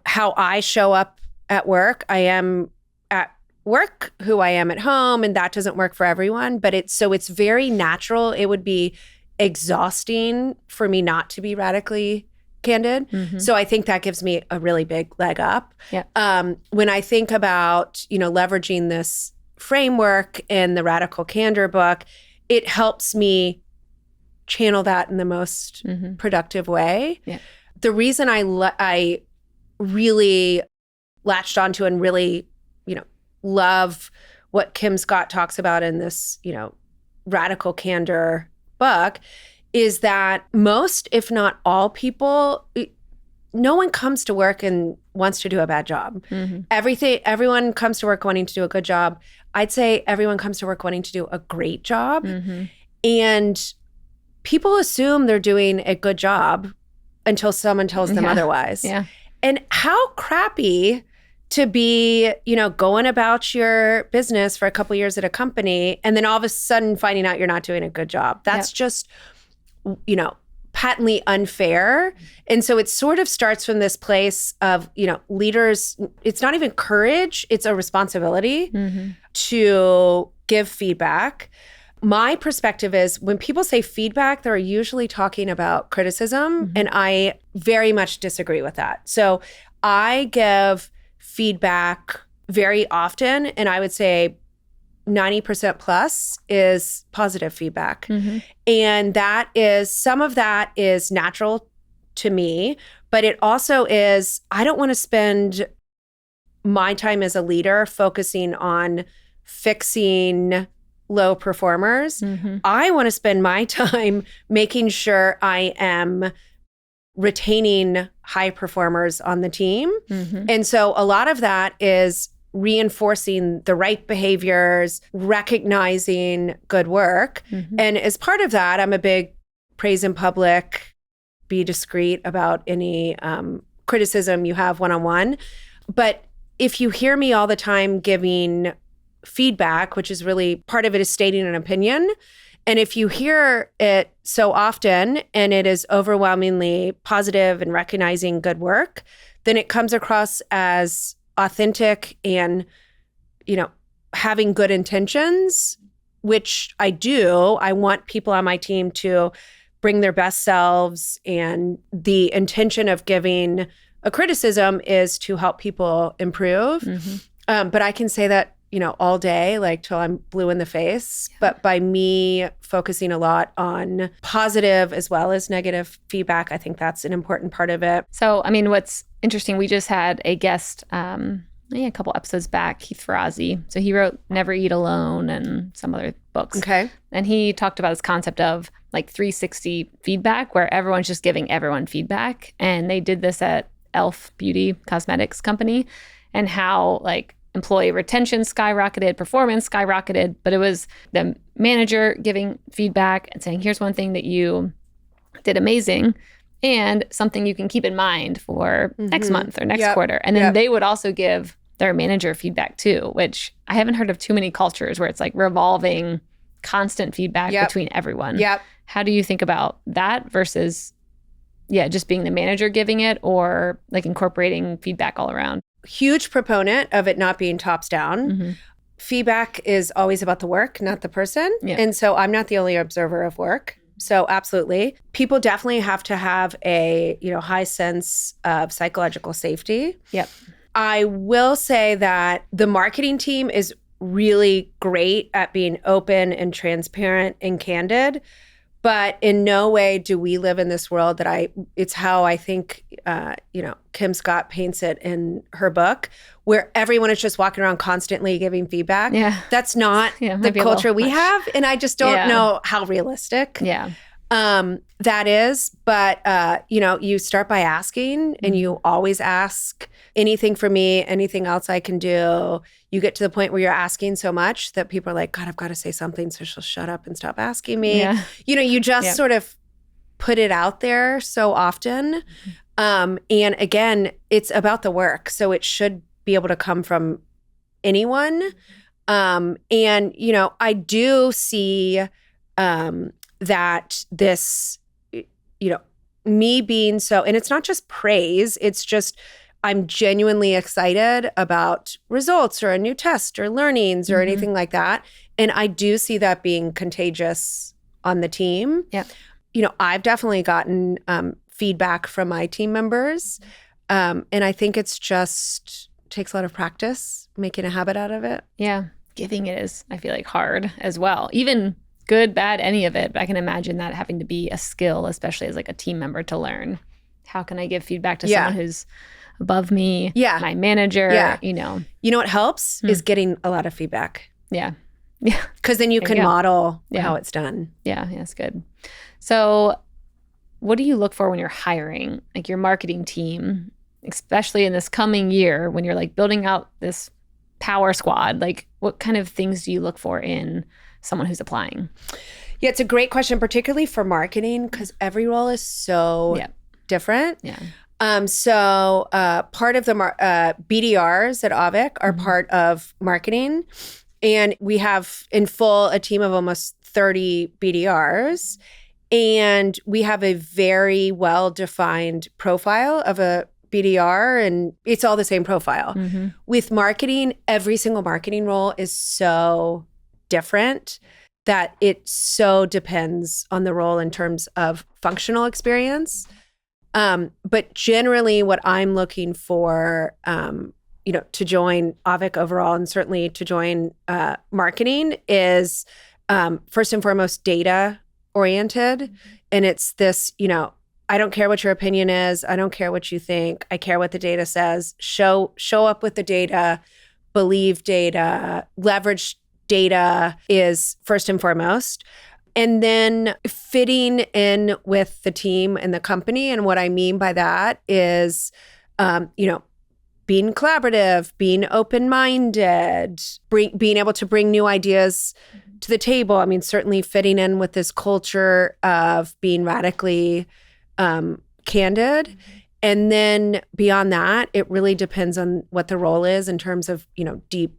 Speaker 1: how I show up at work. I am at work who I am at home, and that doesn't work for everyone, but it's very natural. It would be exhausting for me not to be radically candid. So I think that gives me a really big leg up. When I think about, leveraging this framework in the Radical Candor book, it helps me channel that in the most productive way. The reason I really latched onto and really, love what Kim Scott talks about in this, Radical Candor book is that most, if not all people, no one comes to work and wants to do a bad job. Everyone comes to work wanting to do a good job. I'd say everyone comes to work wanting to do a great job. And people assume they're doing a good job until someone tells them otherwise. And how crappy to be, going about your business for a couple years at a company and then all of a sudden finding out you're not doing a good job. That's just, patently unfair. And so it sort of starts from this place of, leaders, it's not even courage, it's a responsibility to give feedback. My perspective is when people say feedback, they're usually talking about criticism, and I very much disagree with that. So I give feedback very often, and I would say 90% plus is positive feedback. And that is, some of that is natural to me, but it also is, I don't want to spend my time as a leader focusing on fixing low performers. I want to spend my time making sure I am retaining high performers on the team. And so a lot of that is reinforcing the right behaviors, recognizing good work. And as part of that, I'm a big praise in public, be discreet about any criticism you have one-on-one. But if you hear me all the time giving feedback, which is really part of it is stating an opinion, and if you hear it so often and it is overwhelmingly positive and recognizing good work, then it comes across as authentic and, having good intentions, which I do. I want people on my team to bring their best selves, and the intention of giving a criticism is to help people improve. But I can say that, all day, like till I'm blue in the face. But by me focusing a lot on positive as well as negative feedback, I think that's an important part of it.
Speaker 2: So, what's interesting, we just had a guest a couple episodes back, Keith Ferrazzi. So he wrote Never Eat Alone and some other books.
Speaker 1: Okay.
Speaker 2: And he talked about this concept of like 360 feedback, where everyone's just giving everyone feedback. And they did this at Elf Beauty Cosmetics Company, and how like employee retention skyrocketed, performance skyrocketed, but it was the manager giving feedback and saying, here's one thing that you did amazing and something you can keep in mind for next month or next quarter. And then they would also give their manager feedback too, which I haven't heard of too many cultures where it's like revolving constant feedback between everyone. How do you think about that versus, just being the manager giving it, or like incorporating feedback all around?
Speaker 1: Huge proponent of it not being tops down. Feedback is always about the work, not the person. And so I'm not the only observer of work. So absolutely. People definitely have to have a, high sense of psychological safety. I will say that the marketing team is really great at being open and transparent and candid. But in no way do we live in this world that it's how I think, Kim Scott paints it in her book, where everyone is just walking around constantly giving feedback. That's not the culture we have. And I just don't know how realistic that is. But, you start by asking, and you always ask anything for me, anything else I can do. You get to the point where you're asking so much that people are like, God, I've got to say something, so she'll shut up and stop asking me. You just sort of put it out there so often. And again, it's about the work. So it should be able to come from anyone. And, I do see that this, me being so, and it's not just praise, it's just, I'm genuinely excited about results or a new test or learnings or anything like that. And I do see that being contagious on the team. I've definitely gotten feedback from my team members. And I think it's just takes a lot of practice, making a habit out of it.
Speaker 2: Yeah. Giving it is, I feel like, hard as well. Even good, bad, any of it. But I can imagine that having to be a skill, especially as like a team member, to learn. How can I give feedback to someone who's above me, my manager, You know
Speaker 1: what helps is getting a lot of feedback.
Speaker 2: Yeah. Yeah.
Speaker 1: Because then you can model how it's done.
Speaker 2: Yeah, that's good. So what do you look for when you're hiring, like your marketing team, especially in this coming year when you're like building out this power squad? Like what kind of things do you look for in someone who's applying?
Speaker 1: Yeah, it's a great question, particularly for marketing, because every role is so different.
Speaker 2: Yeah.
Speaker 1: So part of the BDRs at Auvik are part of marketing. And we have in full a team of almost 30 BDRs. And we have a very well-defined profile of a BDR, and it's all the same profile. With marketing, every single marketing role is so different that it so depends on the role in terms of functional experience. But generally what I'm looking for, to join Auvik overall, and certainly to join marketing, is first and foremost data oriented. And it's this, I don't care what your opinion is. I don't care what you think. I care what the data says. Show up with the data, believe data, leverage data is first and foremost. And then fitting in with the team and the company. And what I mean by that is, being collaborative, being open-minded, being able to bring new ideas to the table. I mean, certainly fitting in with this culture of being radically candid. And then beyond that, it really depends on what the role is in terms of, deep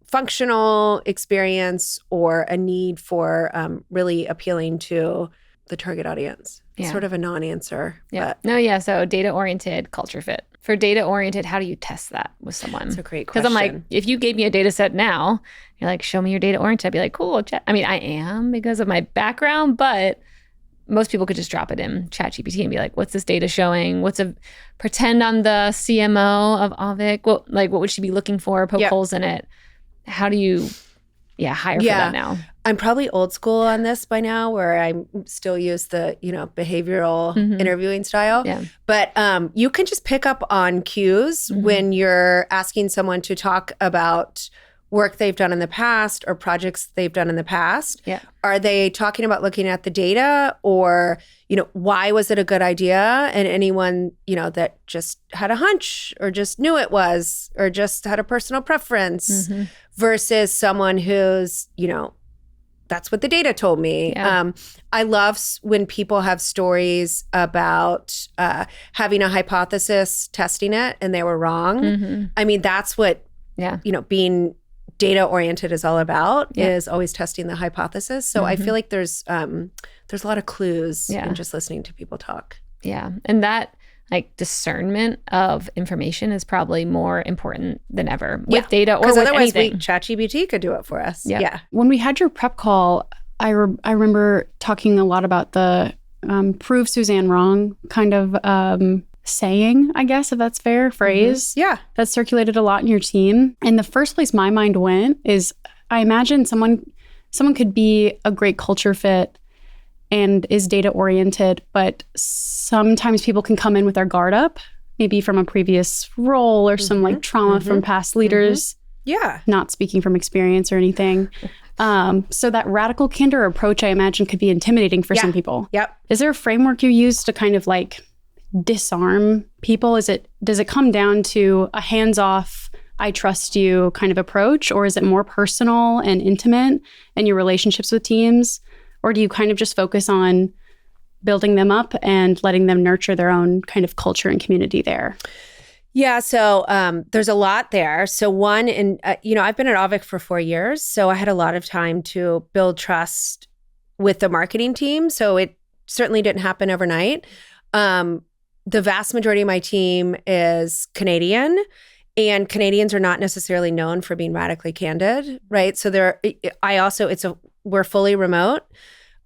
Speaker 1: functional experience or a need for really appealing to the target audience. It's sort of a non-answer.
Speaker 2: Yeah. So data-oriented, culture fit. For data-oriented, how do you test that with someone?
Speaker 1: That's a great question.
Speaker 2: Because I'm like, if you gave me a data set now, you're like, show me your data-oriented, I'd be like, cool. I mean, I am because of my background, but most people could just drop it in ChatGPT and be like, what's this data showing? Pretend I'm the CMO of Auvik. What would she be looking for? Poke holes in it. How do you hire for that now?
Speaker 1: I'm probably old school on this by now, where I still use the, behavioral interviewing style. Yeah. But you can just pick up on cues when you're asking someone to talk about work they've done in the past or projects they've done in the past. Yeah. Are they talking about looking at the data, or, why was it a good idea? And anyone, that just had a hunch or just knew it was, or just had a personal preference versus someone who's, that's what the data told me. Yeah. I love when people have stories about having a hypothesis, testing it, and they were wrong. I mean, that's what, being data-oriented is all about, is always testing the hypothesis. So I feel like there's a lot of clues in just listening to people talk. Yeah.
Speaker 2: And that discernment of information is probably more important than ever with data or with
Speaker 1: otherwise
Speaker 2: anything.
Speaker 1: ChatGPT could do it for us.
Speaker 2: Yep.
Speaker 1: Yeah.
Speaker 3: When we had your prep call, I remember talking a lot about the prove Suzanne wrong kind of saying, I guess, if that's fair, phrase.
Speaker 1: Yeah.
Speaker 3: That circulated a lot in your team. And the first place my mind went is, I imagine someone could be a great culture fit and is data oriented, but sometimes people can come in with their guard up, maybe from a previous role or some trauma from past leaders.
Speaker 1: Yeah.
Speaker 3: Not speaking from experience or anything. So that radical candor approach, I imagine, could be intimidating for some people.
Speaker 1: Yep.
Speaker 3: Is there a framework you use to kind of disarm people? Does it come down to a hands-off, I trust you kind of approach, or is it more personal and intimate in your relationships with teams? Or do you kind of just focus on building them up and letting them nurture their own kind of culture and community there?
Speaker 1: Yeah, so there's a lot there. So one, I've been at Auvik for 4 years, so I had a lot of time to build trust with the marketing team. So it certainly didn't happen overnight. The vast majority of my team is Canadian, and Canadians are not necessarily known for being radically candid, right? So we're fully remote.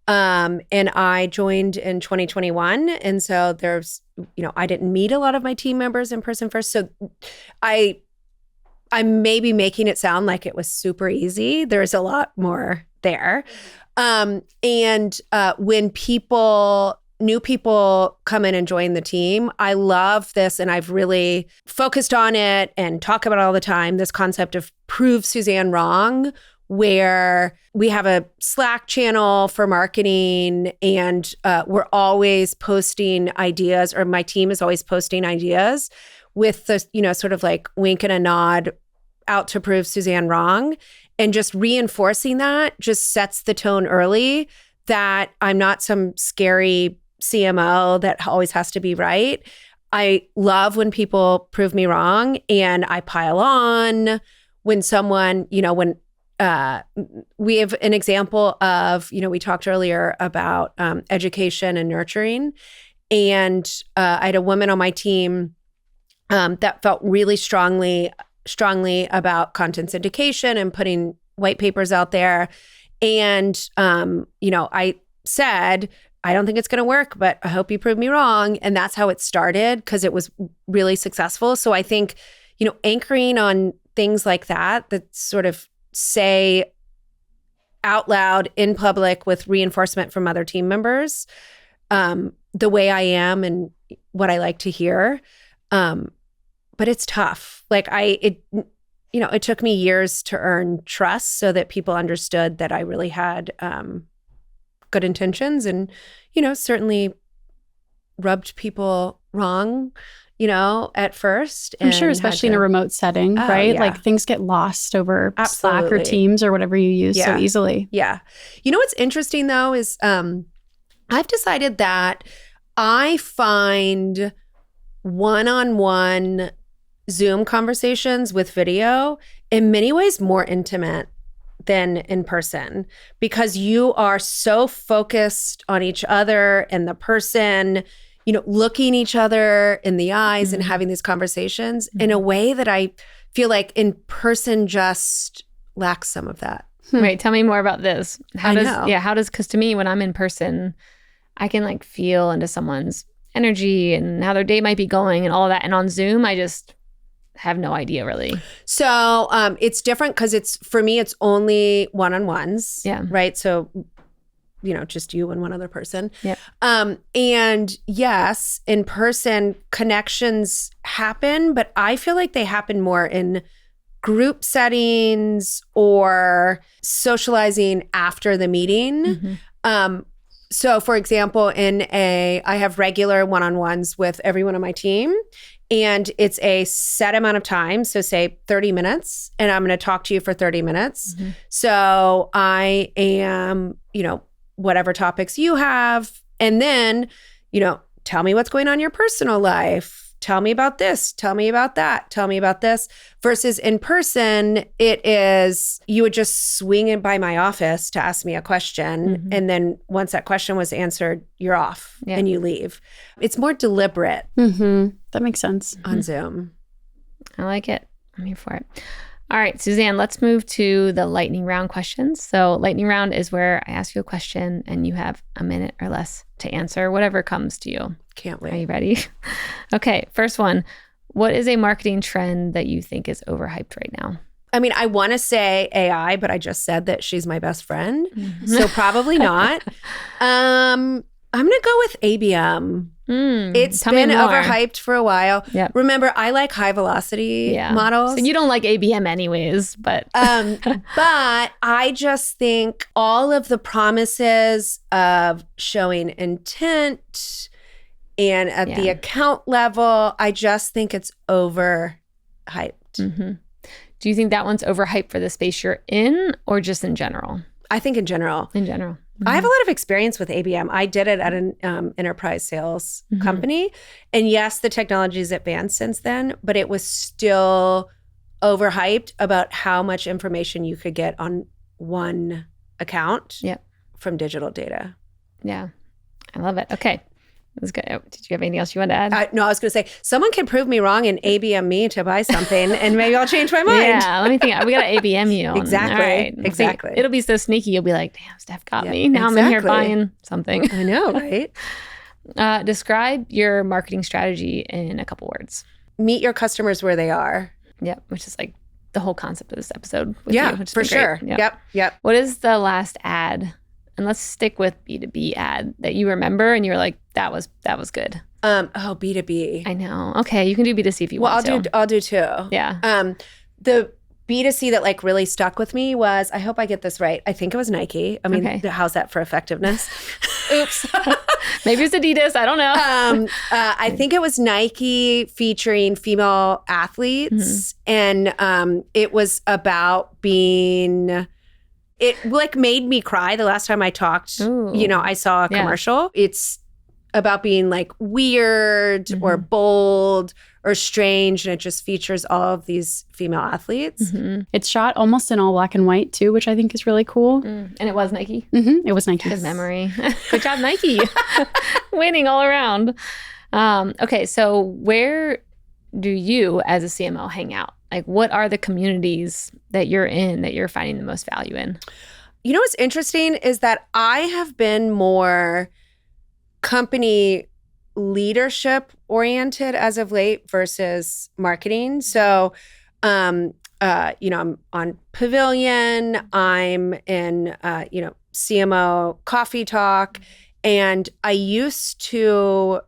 Speaker 1: And I joined in 2021. And so there's, I didn't meet a lot of my team members in person first. So I may be making it sound like it was super easy. There's a lot more there. And when new people come in and join the team, I love this, and I've really focused on it and talk about it all the time, this concept of prove Suzanne wrong, where we have a Slack channel for marketing, and we're always posting ideas, or my team is always posting ideas with the, sort of like wink and a nod out to prove Suzanne wrong. And just reinforcing that just sets the tone early that I'm not some scary CMO that always has to be right. I love when people prove me wrong, and I pile on when someone, when we have an example of, we talked earlier about education and nurturing. And I had a woman on my team that felt really strongly about content syndication and putting white papers out there. And, I said, I don't think it's going to work, but I hope you prove me wrong. And that's how it started, because it was really successful. So I think, anchoring on things like that sort of say out loud in public with reinforcement from other team members, the way I am and what I like to hear. But it's tough. Like it took me years to earn trust so that people understood that I really had good intentions, and, certainly rubbed people wrong, at first.
Speaker 3: I'm sure, especially in a remote setting, right?
Speaker 1: Yeah.
Speaker 3: Like things get lost over
Speaker 1: Absolutely.
Speaker 3: Slack or Teams or whatever you use so easily.
Speaker 1: Yeah. What's interesting though is I've decided that I find one-on-one Zoom conversations with video in many ways more intimate than in person, because you are so focused on each other and the person, looking each other in the eyes and having these conversations in a way that I feel like in person just lacks some of that.
Speaker 2: Wait, tell me more about this. How does, because to me, when I'm in person, I can like feel into someone's energy and how their day might be going and all of that. And on Zoom, I just have no idea really.
Speaker 1: So it's different because for me, it's only one-on-ones.
Speaker 2: Yeah.
Speaker 1: Right. So, just you and one other person.
Speaker 2: Yeah.
Speaker 1: And yes, in person connections happen, but I feel like they happen more in group settings or socializing after the meeting. So for example, I have regular one-on-ones with everyone on my team, and it's a set amount of time. So say 30 minutes, and I'm going to talk to you for 30 minutes. So I am, whatever topics you have. And then, tell me what's going on in your personal life. Tell me about this. Tell me about that. Tell me about this. Versus in person, it is, you would just swing in by my office to ask me a question. And then once that question was answered, you're off and you leave. It's more deliberate.
Speaker 3: That makes sense.
Speaker 1: On Zoom.
Speaker 2: I like it. I'm here for it. All right, Suzanne, let's move to the lightning round questions. So lightning round is where I ask you a question and you have a minute or less to answer whatever comes to you.
Speaker 1: Can't wait.
Speaker 2: Are you ready? Okay, first one. What is a marketing trend that you think is overhyped right now?
Speaker 1: I mean, I want to say AI, but I just said that she's my best friend. So probably not. I'm going to go with ABM. It's been overhyped for a while.
Speaker 2: Yep.
Speaker 1: Remember, I like high velocity models.
Speaker 2: So you don't like ABM anyways, but
Speaker 1: but I just think all of the promises of showing intent and at the account level, I just think it's overhyped.
Speaker 2: Do you think that one's overhyped for the space you're in, or just in general?
Speaker 1: I think in general.
Speaker 2: In general.
Speaker 1: I have a lot of experience with ABM. I did it at an enterprise sales company. And yes, the technology has advanced since then, but it was still overhyped about how much information you could get on one account from digital data.
Speaker 2: Yeah. I love it. Okay. That's good. Did you have anything else you want to add?
Speaker 1: No, I was going to say, someone can prove me wrong and ABM me to buy something, and maybe I'll change my mind.
Speaker 2: Yeah, let me think. We got to ABM you.
Speaker 1: Exactly.
Speaker 2: All right.
Speaker 1: Exactly.
Speaker 2: It'll be so sneaky. You'll be like, damn, Steph got me. Now I'm in here buying something.
Speaker 1: I know, right?
Speaker 2: Describe your marketing strategy in a couple words.
Speaker 1: Meet your customers where they are.
Speaker 2: Yep, which is like the whole concept of this episode.
Speaker 1: With you, for sure. Yep.
Speaker 2: What is the last ad? And let's stick with B2B ad that you remember and you're like, that was good.
Speaker 1: B2B.
Speaker 2: I know. Okay, you can do B2C if you want to.
Speaker 1: I'll do two.
Speaker 2: Yeah.
Speaker 1: The B2C that like really stuck with me was, I hope I get this right, I think it was Nike. I mean, how's that for effectiveness?
Speaker 2: Oops. Maybe it's Adidas. I don't know.
Speaker 1: I think it was Nike featuring female athletes. And it was about being... It like made me cry the last time I talked.
Speaker 2: Ooh.
Speaker 1: I saw a commercial. It's about being like weird or bold or strange. And it just features all of these female athletes.
Speaker 3: It's shot almost in all black and white too, which I think is really cool.
Speaker 2: And it was Nike?
Speaker 3: It was Nike.
Speaker 2: Good memory. Good job, Nike. Winning all around. Okay, so where do you as a CMO hang out? Like, what are the communities that you're in that you're finding the most value in?
Speaker 1: What's interesting is that I have been more company leadership oriented as of late versus marketing. So, I'm on Pavilion, I'm in, CMO Coffee Talk, and I used to,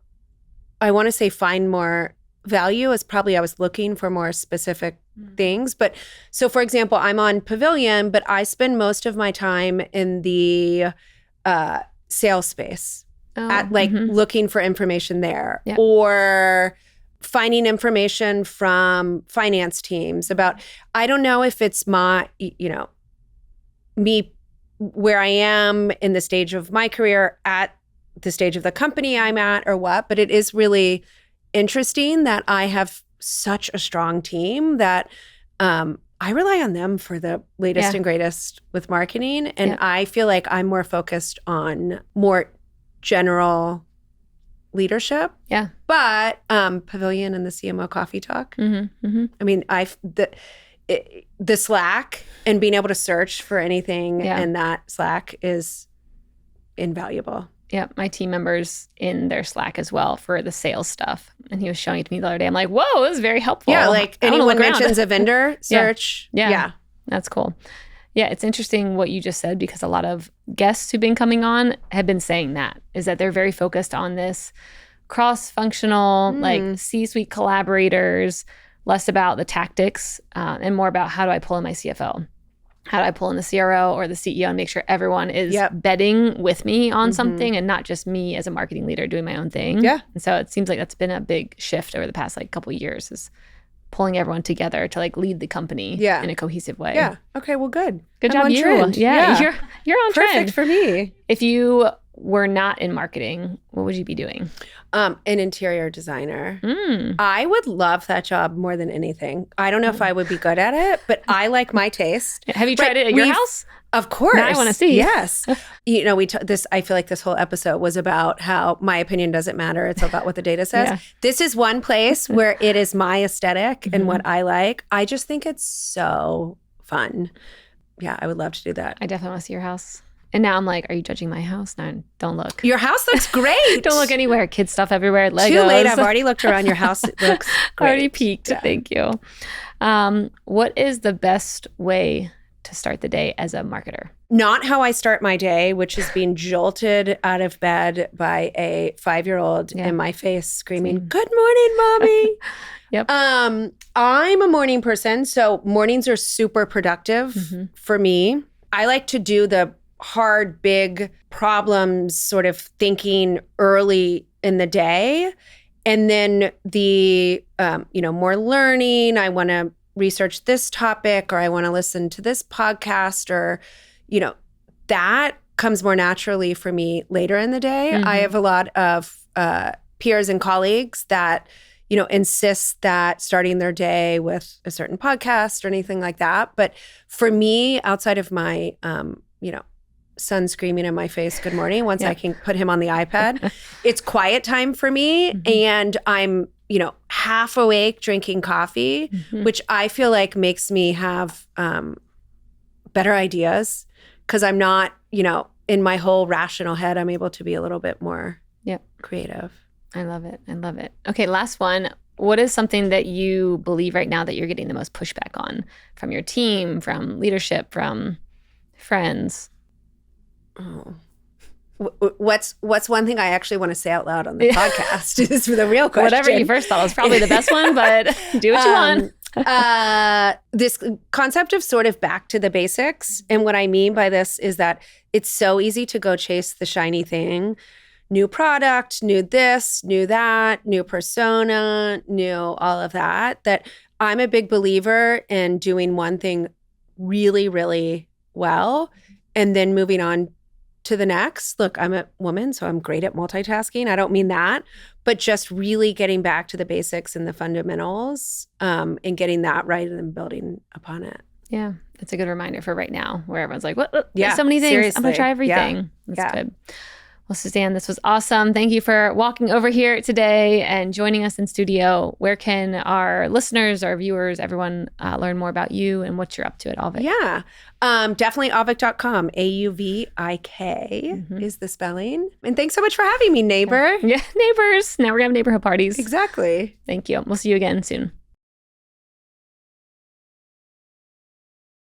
Speaker 1: I want to say find more value is probably I was looking for more specific things. But so for example, I'm on Pavilion, but I spend most of my time in the sales space at looking for information there or finding information from finance teams about, I don't know if it's my, me where I am in the stage of my career at the stage of the company I'm at or what, but it is really interesting that I have such a strong team that I rely on them for the latest and greatest with marketing. And I feel like I'm more focused on more general leadership.
Speaker 2: Yeah.
Speaker 1: But Pavilion and the CMO Coffee Talk. I mean, the Slack and being able to search for anything in that Slack is invaluable.
Speaker 2: Yeah, my team members in their Slack as well for the sales stuff. And he was showing it to me the other day. I'm like, whoa, this is very helpful.
Speaker 1: Yeah, like anyone mentions a vendor search.
Speaker 2: Yeah, that's cool. Yeah, it's interesting what you just said because a lot of guests who've been coming on have been saying that, is that they're very focused on this cross-functional, like C-suite collaborators, less about the tactics and more about how do I pull in my CFO? How do I pull in the CRO or the CEO and make sure everyone is betting with me on something and not just me as a marketing leader doing my own thing?
Speaker 1: Yeah.
Speaker 2: And so it seems like that's been a big shift over the past couple of years, is pulling everyone together to lead the company in a cohesive way.
Speaker 1: Yeah. Okay, well, good.
Speaker 2: Good
Speaker 1: I'm
Speaker 2: job,
Speaker 1: on
Speaker 2: you.
Speaker 1: trend.
Speaker 2: Yeah, you're on trend.
Speaker 1: Perfect for me.
Speaker 2: If you were not in marketing, what would you be doing?
Speaker 1: An interior designer. I would love that job more than anything. I don't know if I would be good at it, but I like my taste.
Speaker 2: Have you tried it at your house?
Speaker 1: Of course.
Speaker 2: Now I want to see.
Speaker 1: Yes. I feel like this whole episode was about how my opinion doesn't matter. It's about what the data says.
Speaker 2: Yeah.
Speaker 1: This is one place where it is my aesthetic and what I like. I just think it's so fun. Yeah, I would love to do that.
Speaker 2: I definitely want to see your house. And now I'm like, are you judging my house? No, don't look.
Speaker 1: Your house looks great.
Speaker 2: Don't look anywhere. Kid stuff everywhere. Legos.
Speaker 1: Too late. I've already looked around your house. It looks great.
Speaker 2: Already peaked. Yeah. Thank you. What is the best way to start the day as a marketer?
Speaker 1: Not how I start my day, which is being jolted out of bed by a 5-year-old in my face screaming, "Good morning, mommy."
Speaker 2: Yep.
Speaker 1: I'm a morning person, so mornings are super productive for me. I like to do the hard, big problems sort of thinking early in the day. And then the, more learning, I want to research this topic or I want to listen to this podcast or, that comes more naturally for me later in the day. I have a lot of peers and colleagues that, insist that starting their day with a certain podcast or anything like that. But for me, outside of my, son screaming in my face, good morning, once I can put him on the iPad. It's quiet time for me. And I'm, half awake drinking coffee, which I feel like makes me have better ideas because I'm not, in my whole rational head, I'm able to be a little bit more creative.
Speaker 2: I love it. Okay, last one. What is something that you believe right now that you're getting the most pushback on from your team, from leadership, from friends?
Speaker 1: Oh. What's one thing I actually want to say out loud on the podcast is the real question.
Speaker 2: Whatever you first thought was probably the best one, but do what you want.
Speaker 1: This concept of sort of back to the basics. And what I mean by this is that it's so easy to go chase the shiny thing. New product, new this, new that, new persona, new all of that, that I'm a big believer in doing one thing really, really well and then moving on to the next. Look, I'm a woman, so I'm great at multitasking. I don't mean that, but just really getting back to the basics and the fundamentals and getting that right and then building upon it.
Speaker 2: Yeah, it's a good reminder for right now where everyone's like, what? There's so many things.
Speaker 1: Seriously.
Speaker 2: I'm going to try everything. That's good. Well, Suzanne, this was awesome. Thank you for walking over here today and joining us in studio. Where can our listeners, our viewers, everyone learn more about you and what you're up to at Auvik?
Speaker 1: Yeah, definitely Auvik.com. Auvik is the spelling. And thanks so much for having me, neighbor.
Speaker 2: Yeah, neighbors. Now we're going to have neighborhood parties.
Speaker 1: Exactly.
Speaker 2: Thank you. We'll see you again soon.